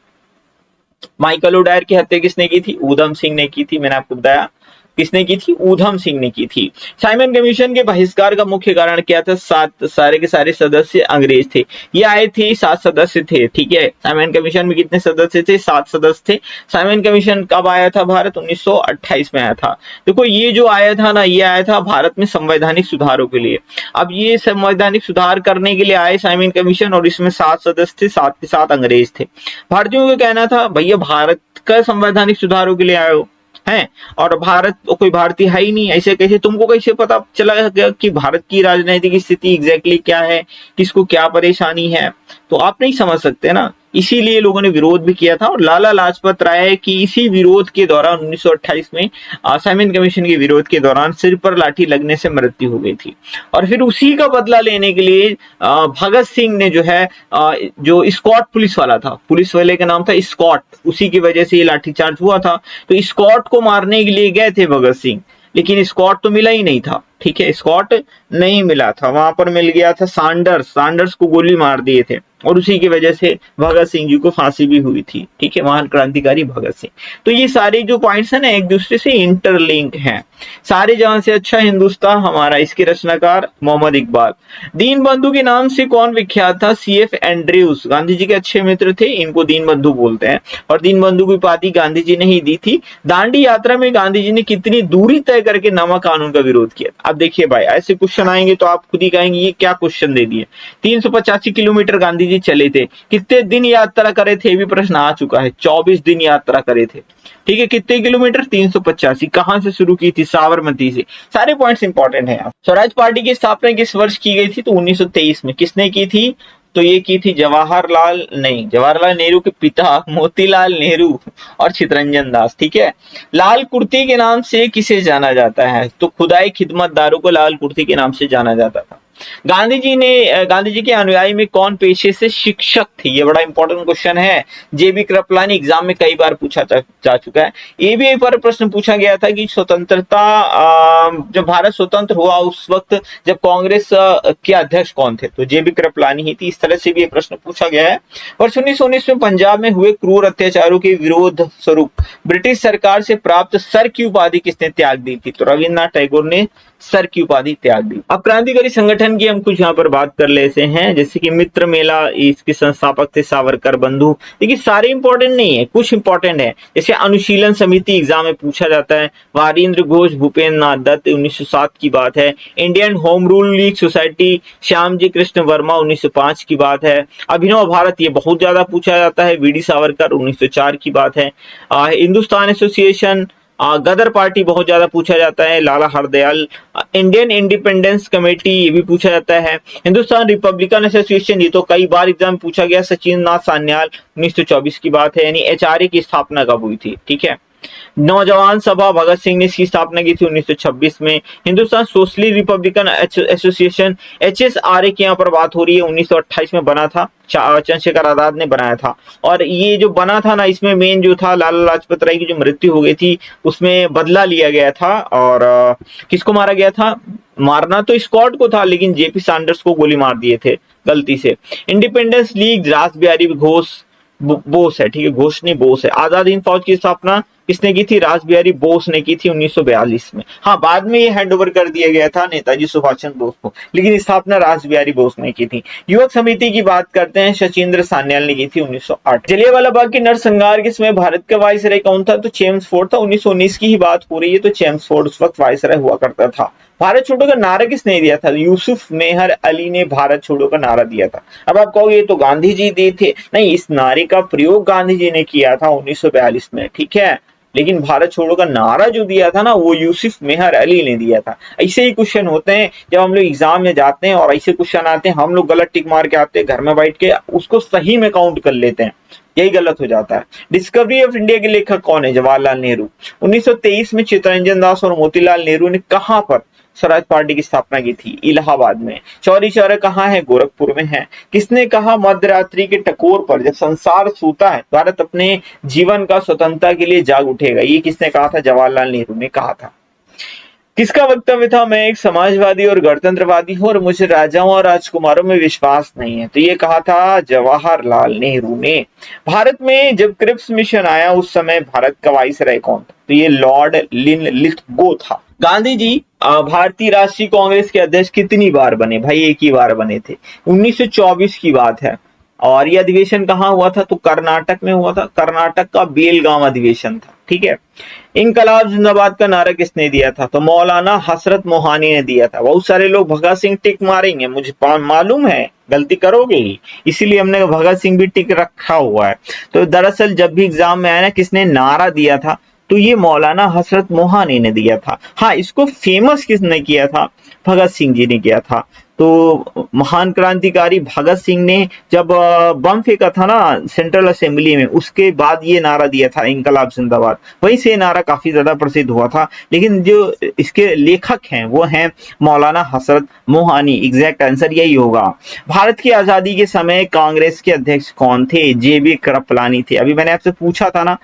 Michael O'Dwyer की हत्या किसने की थी? ऊधम सिंह ने की थी। मैंने आपको बताया किसने की थी? ऊधम सिंह ने की थी। साइमन कमीशन के बहिष्कार का मुख्य कारण क्या था? सारे के सारे सदस्य अंग्रेज थे। ये आए थे, 7 सदस्य थे, ठीक है। साइमन कमीशन में कितने सदस्य थे? 7 सदस्य थे। साइमन कमीशन कब आया था भारत? 1928 में आया था। देखो ये जो आया था ना, ये आया था भारत में संवैधानिक सुधारों के लिए। अब ये संवैधानिक सुधार करने के लिए आए साइमन कमीशन, और इसमें 7 सदस्य थे, 7 के 7 अंग्रेज थे। भारतीयों का कहना था भैया भारत का संवैधानिक सुधारों के लिए आए हो हैं, और भारत कोई भारतीय है ही नहीं, ऐसे कैसे? तुमको कैसे पता चला कि भारत की राजनीतिक स्थिति एग्जैक्टली क्या है, किसको क्या परेशानी है? तो आप नहीं समझ सकते ना, इसीलिए लोगों ने विरोध भी किया था। और लाला लाजपत राय की इसी विरोध के दौरान 1928 में साइमन कमीशन के विरोध के दौरान सिर पर लाठी लगने से मृत्यु हो गई थी। और फिर उसी का बदला लेने के लिए भगत सिंह ने जो है जो स्कॉट पुलिस वाला था, पुलिस वाले का नाम था स्कॉट, उसी की वजह से ये लाठीचार्ज हुआ था। तो स्कॉट को मारने के लिए गए थे भगत सिंह, लेकिन स्कॉट तो मिला ही नहीं था, ठीक है। स्कॉट नहीं मिला था, वहां पर मिल गया था सांडर्स को गोली मार दिए थे, और उसी की वजह से भगत सिंह जी को फांसी भी हुई थी, ठीक है। महान क्रांतिकारी भगत सिंह। तो ये सारे जो पॉइंट्स है ना, एक दूसरे से इंटरलिंक हैं। सारे जहां से अच्छा हिंदुस्तान हमारा, इसके रचनाकार मोहम्मद इकबाल। दीन बंधु के नाम से कौन विख्यात था? CF Andrews. गांधी जी के अच्छे मित्र थे, इनको दीन बंधु बोलते हैं, और दीन बंधु की उपाधि गांधी जी ने ही दी थी। दांडी यात्रा में गांधी जी ने कितनी दूरी तय करके नमक कानून का विरोध किया? अब देखिए भाई, ऐसे क्वेश्चन आएंगे तो आप खुद ही कहेंगे ये क्या क्वेश्चन दे दिए। 385 किलोमीटर गांधी जी चले थे। कितने दिन यात्रा करे थे? ये भी प्रश्न आ चुका है। 24 दिन यात्रा करे थे, ठीक है। कितने किलोमीटर? 385। कहां से शुरू की थी? साबरमती से। सारे पॉइंट्स इंपॉर्टेंट हैं। स्वराज पार्टी की स्थापना किस वर्ष की गई थी? तो 1923 में। किसने की थी? तो ये की थी जवाहरलाल नेहरू के पिता मोतीलाल नेहरू और चित्तरंजन दास, ठीक है। लाल कुर्ती के नाम से किसे जाना जाता है? तो खुदाई खिदमतदारों को लाल कुर्ती के नाम से जाना जाता था। गांधी जी के अनुयायी में कौन पेशे से शिक्षक थे? ये बड़ा इंपॉर्टेंट क्वेश्चन है। JB कृपलानी एग्जाम में कई बार पूछा जा चुका है। ABI पर प्रश्न पूछा गया था कि स्वतंत्रता जब भारत स्वतंत्र हुआ उस वक्त जब कांग्रेस के अध्यक्ष कौन थे? तो JB कृपलानी ही थी। इस तरह से भी ये प्रश्न पूछा गया है। वर्ष 1919 में पंजाब में हुए क्रूर अत्याचारों के विरोध स्वरूप ब्रिटिश सरकार से प्राप्त सर की उपाधि किसने त्याग दी थी? तो रविन्द्रनाथ टैगोर ने सर की उपाधि त्याग दी। अब क्रांतिकारी संगठन की हम कुछ यहाँ पर बात कर लेते हैं, जैसे कि मित्र मेला, इसके संस्थापक थे सावरकर बंधु। देखिए सारे इंपॉर्टेंट नहीं है, कुछ इंपॉर्टेंट है। जैसे अनुशीलन समिति एग्जाम में पूछा जाता है। वारिंद्र घोष, भूपेंद्र नाथ दत्त 1907 की बात है। Indian home rule league society Shyamji Krishna Verma 1905 की बात है। अभिनव भारत, ये बहुत ज्यादा पूछा जाता है। VD सावरकर 1904 की बात है। हिंदुस्तान एसोसिएशन गदर पार्टी बहुत ज्यादा पूछा जाता है, लाला हरदयाल। इंडियन इंडिपेंडेंस कमेटी ये भी पूछा जाता है। हिंदुस्तान रिपब्लिकन एसोसिएशन ये तो कई बार एग्जाम पूछा गया, सचिन नाथ सान्याल 1924 की बात है, यानी एचआरए की स्थापना कब हुई थी, ठीक है। नौजवान सभा भगत सिंह ने इसकी स्थापना की थी 1926 में। Hindustan socialist Republican association HSRA की यहाँ पर बात हो रही है, 1928 में बना था, चंद्रशेखर आजाद ने बनाया था। और ये जो बना था ना, इसमें मेन जो था लाला लाजपत राय की जो मृत्यु हो गई थी उसमें बदला लिया गया था। और किसको मारा गया था? मारना तो स्कॉट को था, लेकिन जेपी सैंडर्स को गोली मार दिए थे गलती से। इंडिपेंडेंस लीग रास बिहारी घोष बोस है, ठीक है, घोष नहीं बोस है। आजाद हिंद फौज की स्थापना किसने की थी? रास बिहारी बोस ने की थी 1942 में। हाँ, बाद में ये हैंड ओवर कर दिया गया था नेताजी सुभाष चंद्र बोस को, लेकिन स्थापना रास बिहारी बोस ने की थी। युवक समिति की बात करते हैं, सचिंद्र सान्याल ने की थी 1908। जलियांवाला बाग के नरसंहार के समय भारत का वायसराय कौन था? तो चेम्सफोर्ड था। 1919 की ही बात हो रही है, तो चेम्सफोर्ड उस वक्त वायसराय हुआ करता था। भारत छोड़ो का नारा किसने दिया था? यूसुफ मेहर अली ने भारत छोड़ो का नारा दिया था। अब आप कहोगे ये तो गांधी जी दिए थे, नहीं, इस नारे का प्रयोग गांधी जी ने किया था 1942 में, ठीक है, लेकिन भारत छोड़ो का नारा जो दिया था ना, वो यूसुफ मेहर अली ने दिया था। ऐसे ही क्वेश्चन होते हैं जब हम लोग एग्जाम में जाते हैं और ऐसे क्वेश्चन आते हैं, हम लोग गलत टिक मार के आते हैं, घर में बैठ के उसको सही में काउंट कर लेते हैं, यही गलत हो जाता है। डिस्कवरी ऑफ इंडिया के लेखक कौन है? जवाहरलाल नेहरू। 1923 में चित्तरंजन दास और मोतीलाल नेहरू ने कहां पर स्वराज पार्टी की स्थापना की थी? इलाहाबाद में। चौरी चौरा कहाँ है? गोरखपुर में है। किसने कहा मध्यरात्रि के टकोर पर जब संसार सूता है भारत अपने जीवन का स्वतंत्रता के लिए जाग उठेगा? ये किसने कहा था? जवाहरलाल नेहरू ने कहा था। किसका वक्तव्य था? मैं एक समाजवादी और गणतंत्रवादी हूं और मुझे राजाओं और राजकुमारों में विश्वास नहीं है। तो ये कहा था जवाहरलाल नेहरू ने। भारत में जब क्रिप्स मिशन आया उस समय भारत का वाइसराय कौन था? तो ये लॉर्ड लिनलिथगो था। गांधी जी भारतीय राष्ट्रीय कांग्रेस के अध्यक्ष कितनी बार बने? भाई एक ही बार बने थे, 1924 की बात है। और यह अधिवेशन कहाँ हुआ था? तो कर्नाटक में हुआ था। कर्नाटक का बेलगाम अधिवेशन था, ठीक है। इनकलाब जिंदाबाद का नारा किसने दिया था? तो मौलाना हसरत मोहानी ने दिया था। बहुत सारे लोग भगत सिंह टिक मारेंगे, मुझे मालूम है, गलती करोगे ही, इसीलिए हमने भगत सिंह भी टिक रखा हुआ है। तो दरअसल जब भी एग्जाम में आया ना, किसने नारा दिया था? तो ये मौलाना हसरत मोहानी ने दिया था। हाँ, इसको फेमस किसने किया था? भगत सिंह जी ने किया था। तो महान क्रांतिकारी भगत सिंह ने जब बम फेंका था ना सेंट्रल असेंबली में, उसके बाद ये नारा दिया था, इंकलाब जिंदाबाद। वहीं से नारा काफी ज्यादा प्रसिद्ध हुआ था। लेकिन जो इसके लेखक हैं वो हैं मौलाना हसरत मोहानी। एग्जैक्ट आंसर यही होगा। भारत की आजादी के समय कांग्रेस के अध्यक्ष कौन थे? जेबी कृपलानी थे। अभी मैंने आपसे पूछा था ना,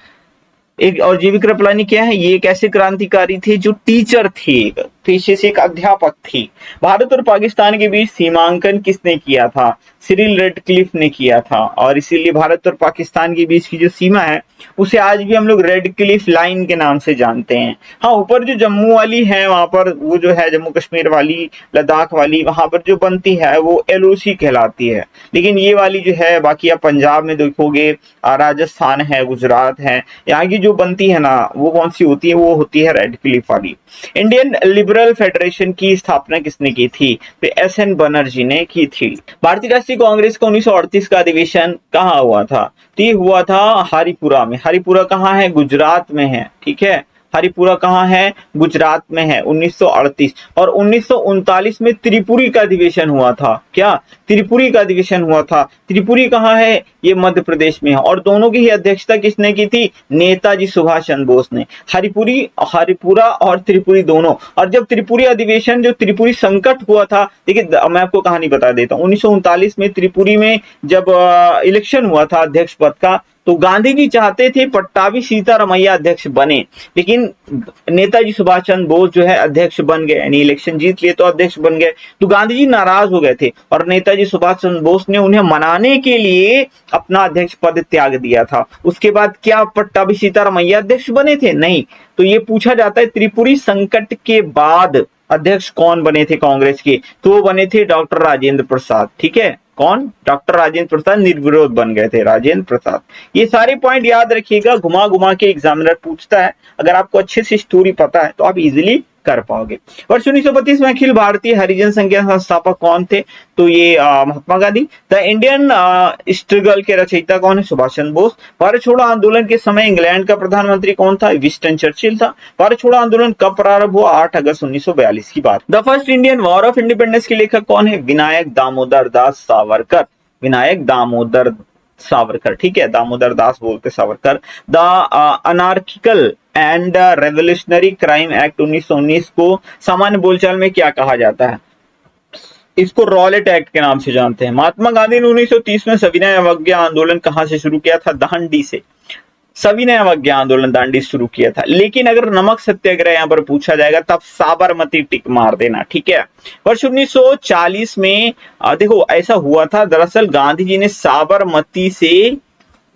एक और जेबी कृपलानी क्या है? ये एक ऐसे क्रांतिकारी थे जो टीचर थे, पेशे से एक अध्यापक थे। भारत और पाकिस्तान के बीच सीमांकन किसने किया था? सिरिल रेडक्लिफ ने किया था। और इसीलिए भारत और पाकिस्तान के बीच की जो सीमा है उसे आज भी हम लोग रेडक्लिफ लाइन के नाम से जानते हैं। हाँ, ऊपर जो जम्मू वाली है वहां पर, वो जो है जम्मू कश्मीर वाली, लद्दाख वाली, वहां पर जो बनती है वो एलओसी कहलाती है। लेकिन ये वाली जो है, बाकी आप पंजाब में देखोगे, राजस्थान है, गुजरात है, यहाँ की जो बनती है ना, वो कौन सी होती है? वो होती है रेडक्लिफ वाली। इंडियन लिबरल फेडरेशन की स्थापना किसने की थी? तो एस.एन. बनर्जी ने की थी। भारतीय राष्ट्रीय कांग्रेस का 1938 का अधिवेशन कहाँ हुआ था? तो ये हुआ था हरिपुरा में। हरिपुरा कहाँ है? गुजरात में है, ठीक है। हरिपुरा कहाँ है? गुजरात में है। 1938 और 1939 में त्रिपुरी का अधिवेशन हुआ था। क्या? त्रिपुरी का अधिवेशन हुआ था। त्रिपुरी कहाँ है? ये मध्य प्रदेश में है। और दोनों की ही अध्यक्षता किसने की थी? नेताजी सुभाष चंद्र बोस ने। हरिपुरा और त्रिपुरी दोनों। और जब त्रिपुरी अधिवेशन, जो त्रिपुरी संकट हुआ था, देखिए मैं आपको कहानी बता देता हूँ। 1939 में त्रिपुरी में जब इलेक्शन हुआ था अध्यक्ष पद का, तो गांधी जी चाहते थे पट्टाभी सीतारमैया अध्यक्ष बने, लेकिन नेताजी सुभाष चंद्र बोस जो है अध्यक्ष बन गए, यानी इलेक्शन जीत लिए तो अध्यक्ष बन गए। तो गांधी जी नाराज हो गए थे और नेताजी सुभाष चंद्र बोस ने उन्हें मनाने के लिए अपना अध्यक्ष पद त्याग दिया था। उसके बाद क्या पट्टाभी सीतारमैया अध्यक्ष बने थे? नहीं। तो ये पूछा जाता है त्रिपुरी संकट के बाद अध्यक्ष कौन बने थे कांग्रेस के? तो वो बने थे डॉक्टर राजेंद्र प्रसाद, ठीक है। कौन? डॉक्टर राजेंद्र प्रसाद निर्विरोध बन गए थे, राजेंद्र प्रसाद। ये सारे पॉइंट याद रखिएगा, घुमा घुमा के एग्जामिनर पूछता है। अगर आपको अच्छे से स्टोरी पता है तो आप इजीली कर पाओगे। वर्ष 1932 में अखिल भारतीय हरिजन संघ के संस्थापक कौन थे? तो ये Mahatma Gandhi. The Indian struggle के रचयिता कौन है? सुभाष चंद्र बोस। भारत छोड़ो आंदोलन के समय इंग्लैंड का प्रधानमंत्री कौन था? विंस्टन चर्चिल था। भारत छोड़ो आंदोलन कब प्रारंभ हुआ? 8 अगस्त 1942 की बात। The first Indian war of independence के लेखक कौन है? विनायक दामोदर दास सावरकर। विनायक दामोदर सावरकर, ठीक है, दामोदर दास बोलते Savarkar. The anarchical and revolutionary crime act 1919 को सामान्य बोलचाल में क्या कहा जाता है? इसको रॉलेट एक्ट के नाम से जानते हैं। महात्मा गांधी ने 1930 में सविनय अवज्ञा आंदोलन कहां से शुरू किया था? दांडी से। सविनय अवज्ञा आंदोलन दांडी से शुरू किया था। लेकिन अगर नमक सत्याग्रह यहां पर पूछा जाएगा तब साबरमती टिक मार देना, ठीक है। वर्ष 1940 में देखो ऐसा हुआ था, दरअसल गांधी जी ने साबरमती से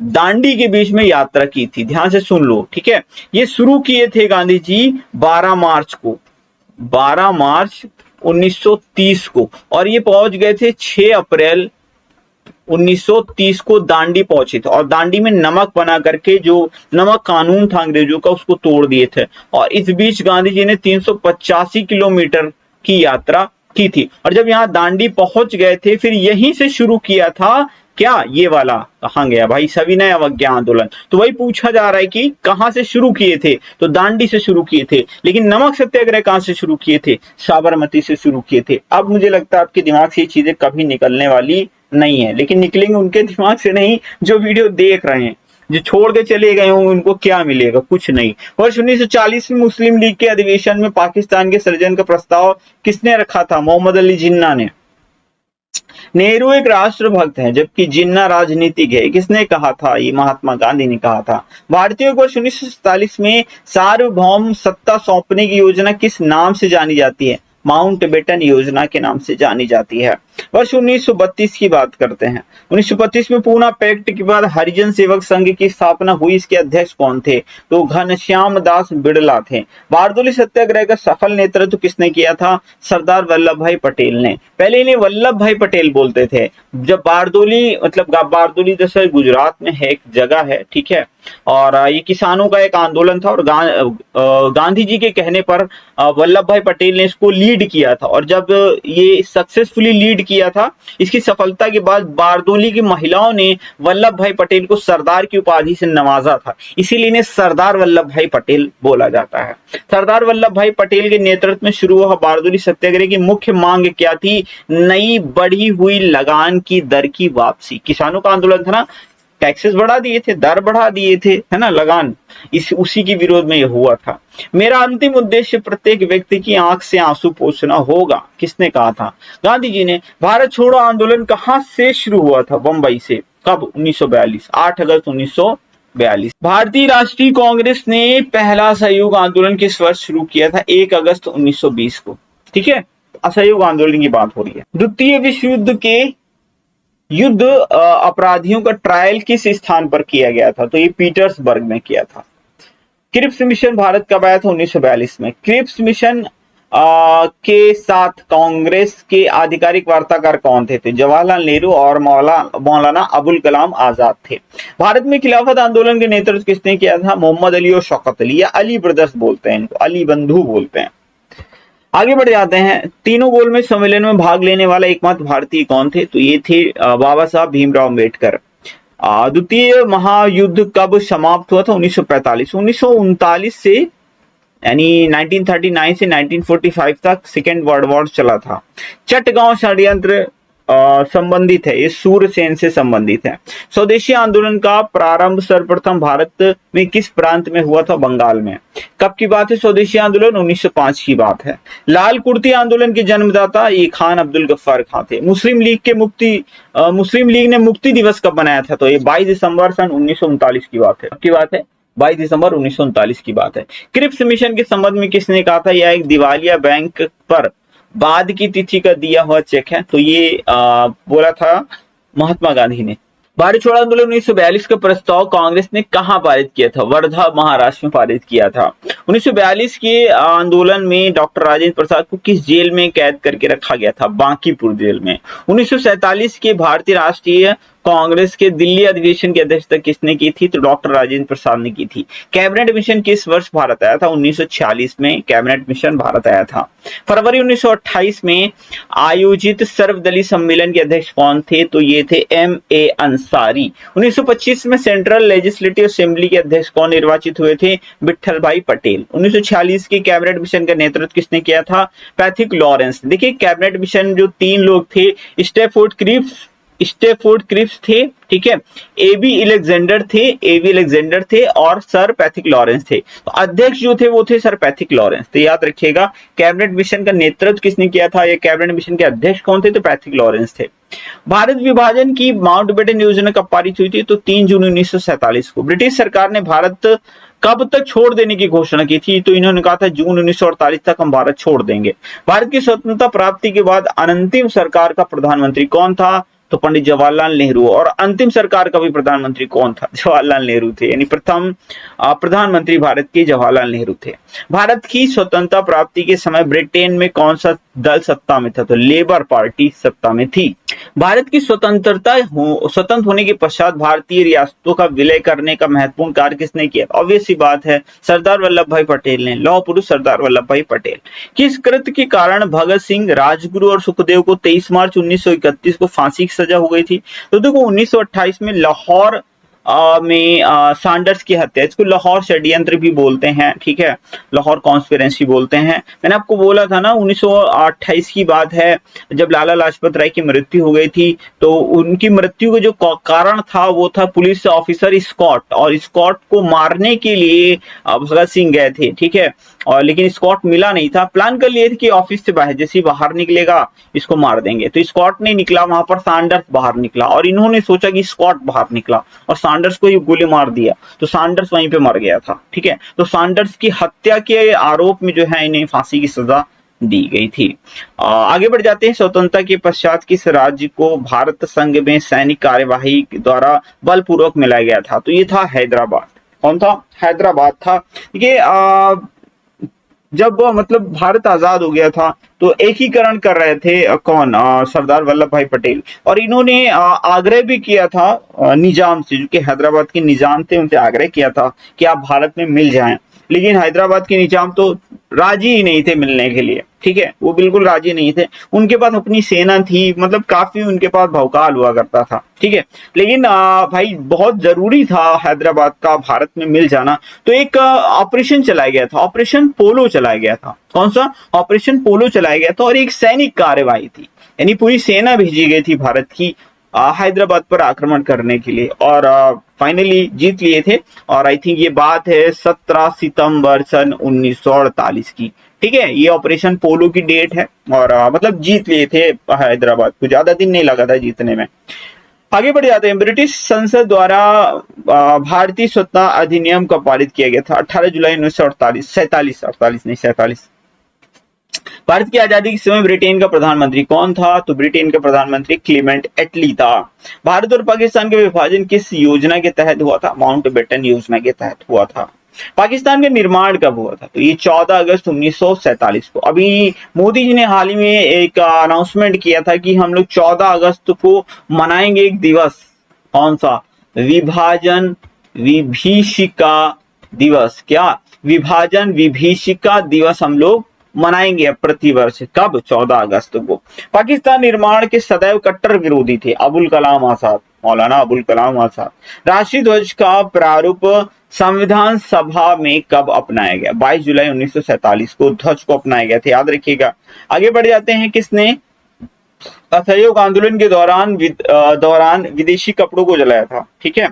दांडी के बीच में यात्रा की थी। ध्यान से सुन लो, ठीक है। ये शुरू किए थे गांधी जी 12 मार्च को, 12 मार्च 1930 को, और ये पहुंच गए थे 6 अप्रैल 1930 को दांडी पहुंचे थे। और दांडी में नमक बना करके, जो नमक कानून था अंग्रेजों का, उसको तोड़ दिए थे। और इस बीच गांधी जी ने 385 किलोमीटर की यात्रा की थी। और जब यहाँ दांडी पहुंच गए थे, फिर यहीं से शुरू किया था क्या? ये वाला कहां गया भाई? सविनय अवज्ञा आंदोलन। तो वही पूछा जा रहा है कि कहां से शुरू किए थे? तो दांडी से शुरू किए थे। लेकिन नमक सत्याग्रह कहां से शुरू किए थे? साबरमती से शुरू किए थे। अब मुझे लगता है आपके दिमाग से ये चीजें कभी निकलने वाली नहीं है, लेकिन निकलेंगे उनके दिमाग से नहीं जो वीडियो देख रहे हैं। जो छोड़ के चले गए हों उनको क्या मिलेगा? कुछ नहीं। वर्ष 1940 में मुस्लिम लीग के अधिवेशन में पाकिस्तान के सृजन का प्रस्ताव किसने रखा था? मोहम्मद अली जिन्ना ने। नेहरू एक राष्ट्रभक्त हैं जबकि जिन्ना राजनीतिक है, किसने कहा था? ये महात्मा गांधी ने कहा था। भारतीयों को वर्ष 1947 में सार्वभौम सत्ता सौंपने की योजना किस नाम से जानी जाती है? माउंटबेटन योजना के नाम से जानी जाती है। वर्ष 1932 की बात करते हैं। 1932 में पूना पैक्ट के बाद हरिजन सेवक संघ की स्थापना हुई। इसके अध्यक्ष कौन थे? तो घनश्याम दास बिड़ला थे। बारदोली सत्याग्रह का सफल नेतृत्व किसने किया था? सरदार वल्लभ भाई पटेल ने। पहले इन्हें वल्लभ भाई पटेल बोलते थे। जब बारदोली, मतलब बारदोली दरअसल गुजरात में है, एक जगह है, ठीक है। और ये किसानों का एक आंदोलन था, और गांधी जी के कहने पर वल्लभ भाई पटेल ने इसको लीड किया था। और जब ये सक्सेसफुली लीड किया था, इसकी सफलता के बाद बारदोली की महिलाओं ने वल्लभ भाई पटेल को सरदार की उपाधि से नवाजा था। इसीलिए इन्हें सरदार वल्लभ भाई पटेल बोला जाता है। सरदार वल्लभ भाई पटेल के नेतृत्व में शुरू हुआ बारदोली सत्याग्रह की मुख्य मांग क्या थी? नई बढ़ी हुई लगान की दर की वापसी। किसानों का आंदोलन था ना, टैक्सेस बढ़ा दिए थे, दर बढ़ा दिए थे, है ना, लगान, उसी के विरोध में यह हुआ था। मेरा अंतिम उद्देश्य प्रत्येक व्यक्ति की आंख से आंसू पोंछना होगा, किसने कहा था? गांधी जी ने। भारत छोड़ो आंदोलन कहां से शुरू हुआ था? बंबई से। कब? 1942, 8 अगस्त 1942। भारतीय राष्ट्रीय कांग्रेस ने पहला असहयोग आंदोलन किस वर्ष शुरू किया था? 1 अगस्त 1920 को, ठीक है। असहयोग आंदोलन की बात हो रही है। द्वितीय विश्व युद्ध के युद्ध अपराधियों का ट्रायल किस स्थान पर किया गया था? तो ये पीटर्सबर्ग में किया था। क्रिप्स मिशन भारत कब आया था? 1942 में। क्रिप्स मिशन के साथ कांग्रेस के आधिकारिक वार्ताकार कौन थे? तो जवाहरलाल नेहरू और मौलाना अबुल कलाम आजाद थे। भारत में खिलाफत आंदोलन के नेतृत्व किसने किया था? मोहम्मद अली और शौकत अली, या अली ब्रदर्स बोलते हैं इनको, अली बंधु बोलते हैं। आगे बढ़ जाते हैं। तीनों गोलमेज सम्मेलन में भाग लेने वाला एकमात्र भारतीय कौन थे? तो ये थे बाबा साहब भीमराव अम्बेडकर। द्वितीय महायुद्ध कब समाप्त हुआ था? 1945। 1939 से, यानी 1939 से 1945 तक सेकेंड वर्ल्ड वॉर चला था। चटगांव षड्यंत्र संबंधित है, ये सूरसेन से संबंधित है। स्वदेशी आंदोलन का प्रारंभ सर्वप्रथम भारत में किस प्रांत में हुआ था? बंगाल में। कब की बात है? स्वदेशी आंदोलन 1905 की बात है। लाल कुर्ती आंदोलन के जन्मदाता ये खान अब्दुल गफ्फार खान थे। मुस्लिम लीग ने मुक्ति दिवस कब मनाया था? तो ये 22 दिसंबर सन 1939 की बात है। की बात है 22 दिसंबर 1939 की बात है। क्रिप्स मिशन के संबंध में किसने कहा था? यह एक दिवालिया बैंक पर बाद की तिथि का दिया हुआ चेक है। तो ये बोला था महात्मा गांधी ने। भारत छोड़ो आंदोलन 1942 का प्रस्ताव कांग्रेस ने कहां पारित किया था? वर्धा महाराष्ट्र में पारित किया था। 1942 के आंदोलन में डॉक्टर राजेंद्र प्रसाद को किस जेल में कैद करके रखा गया था? बांकीपुर जेल में। 1947 के भारतीय राष्ट्रीय कांग्रेस के दिल्ली अधिवेशन की अध्यक्षता किसने की थी? तो डॉक्टर राजेंद्र प्रसाद ने की थी। कैबिनेट मिशन किस वर्ष भारत आया था? 1946 में कैबिनेट मिशन भारत आया था। फरवरी 1928 में आयोजित सर्वदलीय सम्मेलन के अध्यक्ष कौन थे? तो ये थे M.A. अंसारी। 1925 में सेंट्रल लेजिस्लेटिव असेंबली के अध्यक्ष कौन निर्वाचित हुए थे? विट्ठल भाई पटेल। 1946 के कैबिनेट मिशन का नेतृत्व किसने किया था? Pethick Lawrence. देखिए कैबिनेट मिशन जो 3 लोग थे, स्टेफोर्ड क्रिप्स थे, ठीक है, एबी अलेक्जेंडर थे और सर पैथिक लॉरेंस थे। तो अध्यक्ष जो थे वो थे सर पैथिक लॉरेंस। तो याद रखिएगा कैबिनेट मिशन का नेतृत्व किसने किया था, या कैबिनेट मिशन के अध्यक्ष कौन थे? तो पैथिक लॉरेंस थे। भारत विभाजन की माउंटबेटन योजना कब पारित हुई थी? तो 3 जून 1947 को। ब्रिटिश सरकार ने भारत कब तक छोड़ देने की घोषणा की थी? तो इन्होंने कहा था जून 1948 तक हम भारत छोड़ देंगे। भारत की स्वतंत्रता प्राप्ति के बाद अंतिम सरकार का प्रधानमंत्री कौन था? तो पंडित जवाहरलाल नेहरू। और अंतिम सरकार का भी प्रधानमंत्री कौन था? जवाहरलाल नेहरू थे, यानी प्रथम प्रधानमंत्री भारत के जवाहरलाल नेहरू थे। भारत की स्वतंत्रता प्राप्ति के समय ब्रिटेन में कौन सा दल सत्ता में था? तो लेबर पार्टी सत्ता में थी। भारत की स्वतंत्र होने के पश्चात भारतीय रियासतों का विलय करने का महत्वपूर्ण कार्य किसने किया? ऑब्वियस सी बात है, सरदार वल्लभ भाई पटेल ने, लौह पुरुष सरदार वल्लभ भाई पटेल। किस कृत्य के कारण भगत सिंह, राजगुरु और सुखदेव को 23 मार्च 1931 को फांसी की सजा हो गई थी? तो देखो 1928 में लाहौर में सैंडर्स की हत्या, इसको लाहौर षड्यंत्र भी बोलते हैं, ठीक है, लाहौर कॉन्स्पिरेसी बोलते हैं। मैंने आपको बोला था ना 1928 की बात है जब लाला लाजपत राय की मृत्यु हो गई थी। तो उनकी मृत्यु का जो कारण था वो था पुलिस ऑफिसर स्कॉट, और स्कॉट को मारने के लिए भगत सिंह गए थे, ठीक है, और लेकिन स्कॉट मिला नहीं था। प्लान कर लिए थे कि ऑफिस से बाहर जैसे ही बाहर निकलेगा इसको मार देंगे। तो स्कॉट नहीं निकला, वहां पर सैंडर्स बाहर निकला, और इन्होंने सोचा कि स्कॉट बाहर निकला और सैंडर्स को ही गोली मार दिया, तो सैंडर्स वहीं पे मर गया था, ठीक है। तो सैंडर्स की हत्या के आरोप में जो है इन्हें फांसी की सजा दी गई थी। आगे बढ़ जाते हैं। स्वतंत्रता के पश्चात किस राज्य को भारत संघ में सैनिक कार्यवाही द्वारा बलपूर्वक मिलाया गया था? तो ये था हैदराबाद। कौन था? हैदराबाद था। देखिए जब मतलब भारत आजाद हो गया था तो एकीकरण कर रहे थे कौन? सरदार वल्लभ भाई पटेल। और इन्होंने आग्रह भी किया था निजाम से, जो कि हैदराबाद के निजाम थे, उनसे आग्रह किया था कि आप भारत में मिल जाएं। लेकिन हैदराबाद के निजाम तो राजी ही नहीं थे मिलने के लिए, ठीक है, वो बिल्कुल राजी नहीं थे। उनके पास अपनी सेना थी, मतलब काफी उनके पास भौकाल हुआ करता था, ठीक है। लेकिन भाई बहुत जरूरी था हैदराबाद का भारत में मिल जाना, तो एक ऑपरेशन चलाया गया था, ऑपरेशन पोलो चलाया गया था। कौन सा? ऑपरेशन पोलो चलाया गया था, और एक सैनिक कार्यवाही थी, यानी पूरी सेना भेजी गई थी भारत की हैदराबाद पर आक्रमण करने के लिए, और फाइनली जीत लिए थे। और आई थिंक ये बात है 17 सितंबर सन 1948 की, ठीक है, ये ऑपरेशन पोलो की डेट है। और मतलब जीत लिए थे हैदराबाद को, ज्यादा दिन नहीं लगा था जीतने में। आगे बढ़ जाते हैं। ब्रिटिश संसद द्वारा भारतीय स्वतंत्रता अधिनियम कब पारित किया गया था? 18 जुलाई 1948, 47। भारत की आजादी के समय ब्रिटेन का प्रधानमंत्री कौन था? तो ब्रिटेन का प्रधानमंत्री क्लीमेंट एटली था। भारत और पाकिस्तान का विभाजन किस योजना के तहत हुआ था? माउंटबेटन योजना के तहत हुआ था। पाकिस्तान का निर्माण कब हुआ था? तो ये 14 अगस्त 1947 को। अभी मोदी जी ने हाल ही में एक अनाउंसमेंट किया था कि हम लोग 14 अगस्त को मनाएंगे एक दिवस। कौन सा? विभाजन विभीषिका दिवस। क्या? विभाजन विभीषिका दिवस हम लोग मनाएंगे प्रतिवर्ष। कब? 14 अगस्त को। पाकिस्तान निर्माण के सदैव कट्टर विरोधी थे अबुल कलाम आजाद, मौलाना अबुल कलाम आजाद। राष्ट्रीय ध्वज का प्रारूप संविधान सभा में कब अपनाया गया? 22 जुलाई 1947 को ध्वज को अपनाया गया था, याद रखिएगा। आगे बढ़ जाते हैं। किसने असहयोग आंदोलन के दौरान विदेशी कपड़ों को जलाया था? ठीक है,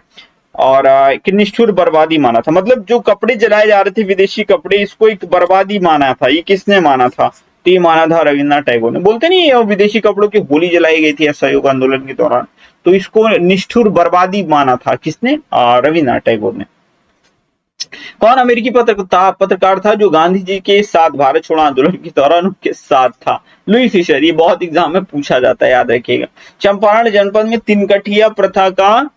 और एक निष्ठुर बर्बादी माना था। मतलब जो कपड़े जलाए जा रहे थे विदेशी कपड़े, इसको एक बर्बादी माना था। ये किसने माना था? तो ये माना था रविन्द्रनाथ टैगोर ने। बोलते नहीं है विदेशी कपड़ों की होली जलाई गई थी असहयोग आंदोलन के दौरान, तो इसको निष्ठुर बर्बादी माना था। किसने? रविन्द्रनाथ टैगोर ने। कौन अमेरिकी पत्रकार था जो गांधी जी के साथ भारत छोड़ो आंदोलन के दौरान उनके साथ था? Louis Fischer. ये बहुत एग्जाम में पूछा जाता है, याद रखिएगा। चंपारण जनपद में तिनकठिया प्रथा का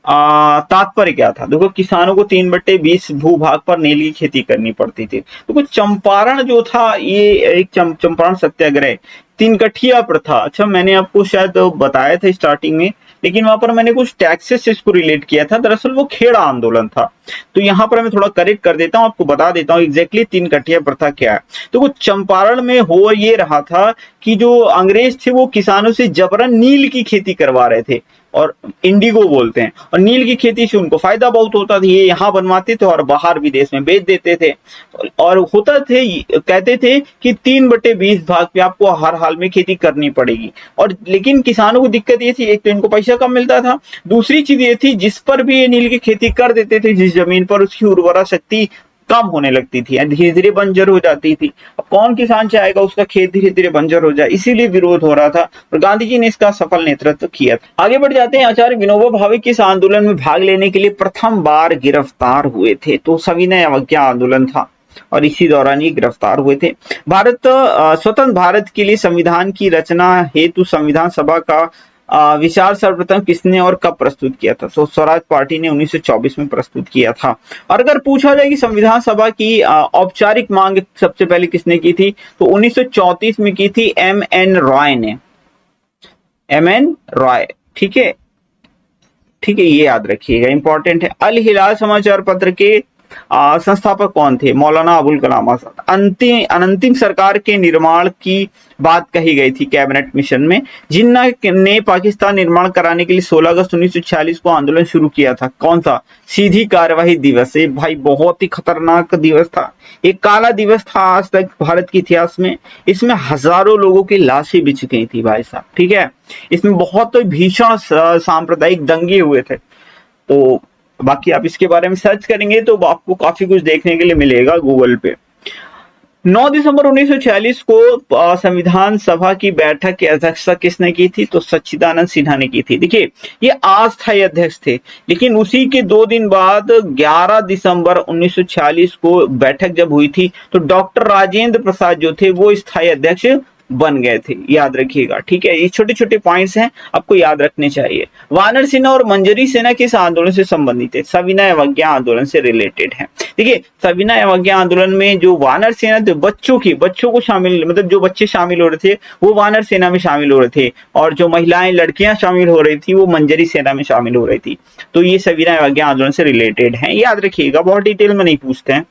तात्पर्य क्या था? देखो, किसानों को 3/20 भूभाग पर नील की खेती करनी पड़ती थी। देखो, चंपारण जो था ये एक चंपारण सत्याग्रह, तिनकठिया प्रथा। अच्छा, मैंने आपको शायद बताया था स्टार्टिंग में लेकिन वहां पर मैंने कुछ टैक्सेस से इसको रिलेट किया था, दरअसल वो खेड़ा आंदोलन था। तो यहाँ पर मैं थोड़ा करेक्ट कर देता हूँ, आपको बता देता हूँ एग्जैक्टली तीन कटिया प्रथा क्या है। तो वो चंपारण में हो ये रहा था कि जो अंग्रेज थे वो किसानों से जबरन नील की खेती करवा रहे थे, और इंडिगो बोलते हैं, और नील की खेती से उनको फायदा बहुत होता था। ये यहाँ बनवाते थे और बाहर विदेश में बेच देते थे, और होता थे, कहते थे कि 3/20 भाग पे आपको हर हाल में खेती करनी पड़ेगी। और लेकिन किसानों को दिक्कत ये थी, एक तो इनको पैसा कम मिलता था, दूसरी चीज ये थी जिस पर भी ये नील की खेती कर देते थे जिस जमीन पर, उसकी उर्वरा शक्ति कम होने लगती थी, धीरे धीरे बंजर हो जाती थी। अब कौन किसान चाहेगा उसका खेत धीरे धीरे बंजर हो जाए, इसीलिए विरोध हो रहा था, और गांधी जी ने इसका सफल नेतृत्व किया था। आगे बढ़ जाते हैं। आचार्य विनोबा भावे किस आंदोलन में भाग लेने के लिए प्रथम बार गिरफ्तार हुए थे? तो सविनय अवज्ञा आंदोलन था, और इसी दौरान ये गिरफ्तार हुए थे। स्वतंत्र भारत के लिए संविधान की रचना हेतु संविधान सभा का विचार सर्वप्रथम किसने और कब प्रस्तुत किया था? तो स्वराज पार्टी ने 1924 में प्रस्तुत किया था। और अगर पूछा जाए कि संविधान सभा की औपचारिक मांग सबसे पहले किसने की थी, तो 1934 में की थी M.N. रॉय ने। M.N. रॉय, ठीक है, ठीक है, ये याद रखिएगा, इंपॉर्टेंट है। अल हिलाल समाचार पत्र के संस्थापक कौन थे? मौलाना अबुल कलाम आजाद। अनंतिम सरकार के निर्माण की बात कही गई थी कैबिनेट मिशन में। जिन्ना ने पाकिस्तान निर्माण कराने के लिए 16 अगस्त 1946 को आंदोलन शुरू किया था। कौन सा? सीधी कार्यवाही दिवस। ये भाई बहुत ही खतरनाक दिवस था, एक काला दिवस था आज तक भारत के इतिहास में। इसमें हजारों लोगों की लाशें बिछ गई थी भाई साहब, ठीक है। इसमें बहुत भीषण सांप्रदायिक दंगे हुए थे। तो बाकी आप इसके बारे में सर्च करेंगे तो आपको काफी कुछ देखने के लिए मिलेगा गूगल पे। 9 दिसंबर 1946 को संविधान सभा की बैठक की अध्यक्षता किसने की थी? तो सच्चिदानंद सिन्हा ने की थी। देखिए, ये अस्थायी अध्यक्ष थे, लेकिन उसी के 2 दिन बाद 11 दिसंबर 1946 को बैठक जब हुई थी तो डॉक्टर राजेंद्र प्रसाद जो थे वो स्थायी अध्यक्ष बन गए थे, याद रखिएगा, ठीक है। ये छोटे छोटे पॉइंट्स हैं, आपको याद रखने चाहिए। वानर सेना और मंजरी सेना किस आंदोलन से संबंधित है? सविनय अवज्ञा आंदोलन से रिलेटेड है। देखिए, सविनय अवज्ञा आंदोलन में जो वानर सेना थे, बच्चों को शामिल, मतलब जो बच्चे शामिल हो रहे थे वो वानर सेना में शामिल हो रहे थे, और जो महिलाएं लड़कियां शामिल हो रही थी वो मंजरी सेना में शामिल हो रही थी। तो ये सविनय अवज्ञा आंदोलन से रिलेटेड है, याद रखिएगा, बहुत डिटेल में नहीं पूछते हैं।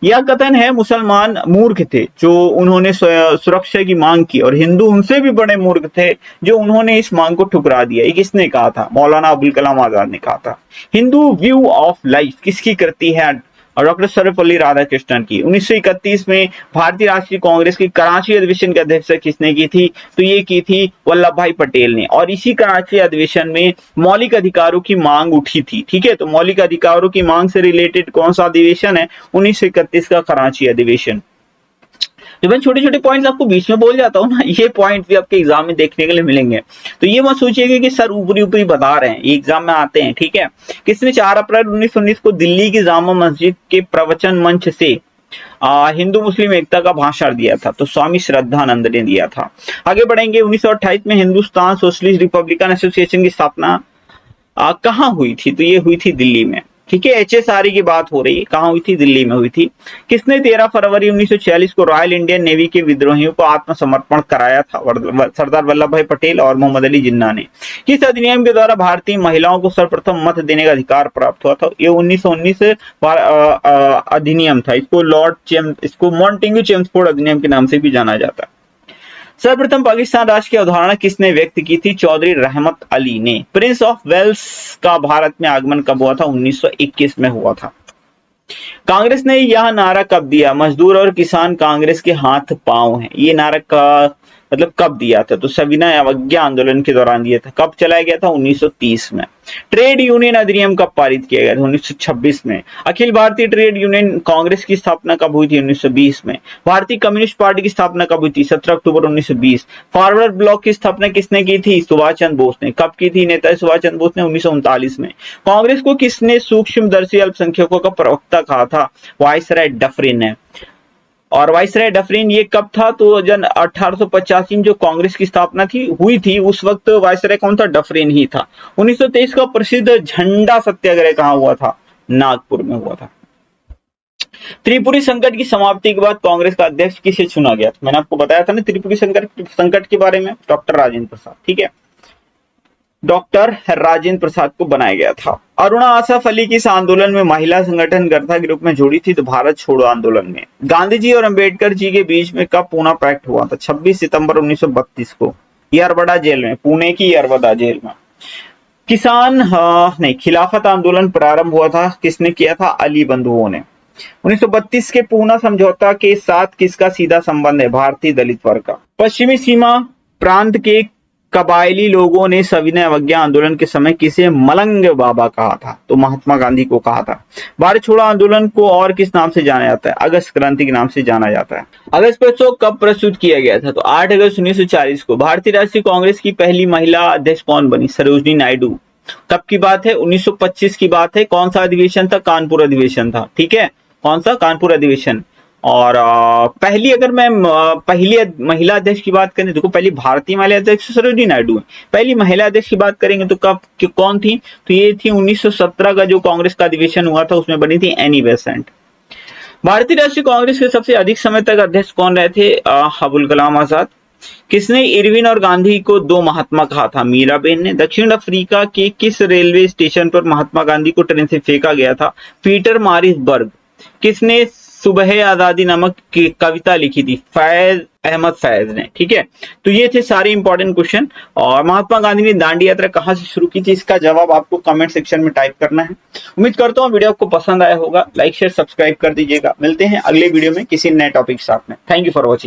यह कथन है मुसलमान मूर्ख थे जो उन्होंने सुरक्षा की मांग की, और हिंदू उनसे भी बड़े मूर्ख थे जो उन्होंने इस मांग को ठुकरा दिया। ये किसने कहा था? मौलाना अबुल कलाम आजाद ने कहा था। हिंदू व्यू ऑफ लाइफ किसकी करती है? और डॉक्टर सर्वपल्ली राधाकृष्णन की। 1931 में भारतीय राष्ट्रीय कांग्रेस की कराची अधिवेशन की अध्यक्षता किसने की थी? तो ये की थी वल्लभ भाई पटेल ने। और इसी कराची अधिवेशन में मौलिक अधिकारों की मांग उठी थी, ठीक है। तो मौलिक अधिकारों की मांग से रिलेटेड कौन सा अधिवेशन है? 1931 का कराची अधिवेशन। जब मैं छोटे छोटे पॉइंट्स आपको बीच में बोल जाता हूँ ना, ये पॉइंट भी आपके एग्जाम में देखने के लिए मिलेंगे। तो ये मत सोचिएगा कि सर ऊपरी ऊपरी बता रहे हैं, ये एग्जाम में आते हैं, ठीक है। किसने 4 अप्रैल 1919 को दिल्ली की जामा मस्जिद के प्रवचन मंच से हिंदू मुस्लिम एकता का भाषण दिया था? तो स्वामी श्रद्धानंद ने दिया था। आगे बढ़ेंगे। 1928 में हिंदुस्तान सोशलिस्ट रिपब्लिकन एसोसिएशन की स्थापना कहाँ हुई थी? तो ये हुई थी दिल्ली में, ठीक है। HSRE की बात हो रही है, कहाँ हुई थी? दिल्ली में हुई थी। किसने 13 फरवरी 1946 को रॉयल इंडियन नेवी के विद्रोहियों को आत्मसमर्पण कराया था? सरदार वल्लभ भाई पटेल और मोहम्मद अली जिन्ना ने। किस अधिनियम के द्वारा भारतीय महिलाओं को सर्वप्रथम मत देने का अधिकार प्राप्त हुआ था? ये 1919 अधिनियम था। इसको मॉन्टेग्यू चेम्सफोर्ड अधिनियम के नाम से भी जाना जाता है। सर्वप्रथम पाकिस्तान राष्ट्र की अवधारणा किसने व्यक्त की थी? चौधरी रहमत अली ने। प्रिंस ऑफ वेल्स का भारत में आगमन कब हुआ था? 1921 में हुआ था। कांग्रेस ने यह नारा कब दिया? मजदूर और किसान कांग्रेस के हाथ पांव हैं। ये नारा का मतलब कब दिया था? तो सविनय अवज्ञा आंदोलन के दौरान दिया था। कब चलाया गया था? 1930 में। ट्रेड यूनियन अधिनियम कब पारित किया गया था? 1926 में। अखिल भारतीय ट्रेड यूनियन कांग्रेस की स्थापना कब हुई थी? 1920 में। भारतीय कम्युनिस्ट पार्टी की स्थापना कब हुई थी? 17 अक्टूबर 1920। फॉरवर्ड ब्लॉक की स्थापना किसने की थी? सुभाष चंद्र बोस ने। कब की थी नेता सुभाष चंद्र बोस ने? 1939 में। कांग्रेस को किसने सूक्ष्मदर्शी अल्पसंख्यकों का प्रवक्ता कहा था? वायसराय डफरिन ने। और वायसराय डफरिन ये कब था? तो जन 1885 में जो कांग्रेस की स्थापना हुई थी उस वक्त वायसराय कौन था? डफरिन ही था। 1923 का प्रसिद्ध झंडा सत्याग्रह कहाँ हुआ था? नागपुर में हुआ था। त्रिपुरी संकट की समाप्ति के बाद कांग्रेस का अध्यक्ष किसे चुना गया? मैंने आपको बताया था ना त्रिपुरी संकट के बारे में, डॉक्टर राजेंद्र प्रसाद, ठीक है। डॉक्टर राजेंद्र प्रसाद को बनाया गया था। अरुणा आसफ अली किस आंदोलन में महिला संगठन कर्ता के रूप में जुड़ी थी? तो भारत छोड़ो आंदोलन में। गांधी जी और अंबेडकर जी के बीच में कब पूना पैक्ट हुआ था? 26 सितंबर 1932 को, यरवड़ा जेल में, पुणे की यरवड़ा जेल में। खिलाफत आंदोलन प्रारंभ हुआ था, किसने किया था? अली बंधुओं ने। 1932 के पूना समझौता के साथ किसका सीधा संबंध है? भारतीय दलित वर्ग का। पश्चिमी सीमा प्रांत के कबायली लोगों ने सविनय अवज्ञा आंदोलन के समय किसे मलंग बाबा कहा था? तो महात्मा गांधी को कहा था। भारत छोड़ो आंदोलन को और किस नाम से जाना जाता है? अगस्त क्रांति के नाम से जाना जाता है। अगस्त महोत्सव कब प्रस्तुत किया गया था? तो 8 अगस्त 1940 को। भारतीय राष्ट्रीय कांग्रेस की पहली महिला अध्यक्ष कौन बनी? सरोजनी नायडू। कब की बात है? 1925 की बात है। कौन सा अधिवेशन था? कानपुर अधिवेशन था। ठीक है, कौन सा? कानपुर अधिवेशन। और पहली, अगर मैं पहली महिला अध्यक्ष की बात करें, देखो पहली भारतीय महिला अध्यक्ष सरोजिनी नायडू है। पहली महिला अध्यक्ष की बात करेंगे तो कब कौन थी? तो ये थी 1917 का जो कांग्रेस का अधिवेशन हुआ था, उसमें बनी थी एनी बेसेंट। भारतीय राष्ट्रीय कांग्रेस के सबसे अधिक समय तक अध्यक्ष कौन रहे थे? अबुल कलाम आजाद। किसने इरविन और गांधी को दो महात्मा कहा था? मीराबेन ने। दक्षिण अफ्रीका के किस रेलवे स्टेशन पर महात्मा गांधी को ट्रेन से फेंका गया था? पीटर मारिसबर्ग। किसने सुबह आजादी नामक की कविता लिखी थी? फैज अहमद फैज ने। ठीक है, तो ये थे सारे इंपॉर्टेंट क्वेश्चन। और महात्मा गांधी ने दांडी यात्रा कहां से शुरू की थी? इसका जवाब आपको कमेंट सेक्शन में टाइप करना है। उम्मीद करता हूँ वीडियो आपको पसंद आया होगा। लाइक शेयर सब्सक्राइब कर दीजिएगा। मिलते हैं अगले वीडियो में किसी नए टॉपिक के साथ में। Thank you for watching.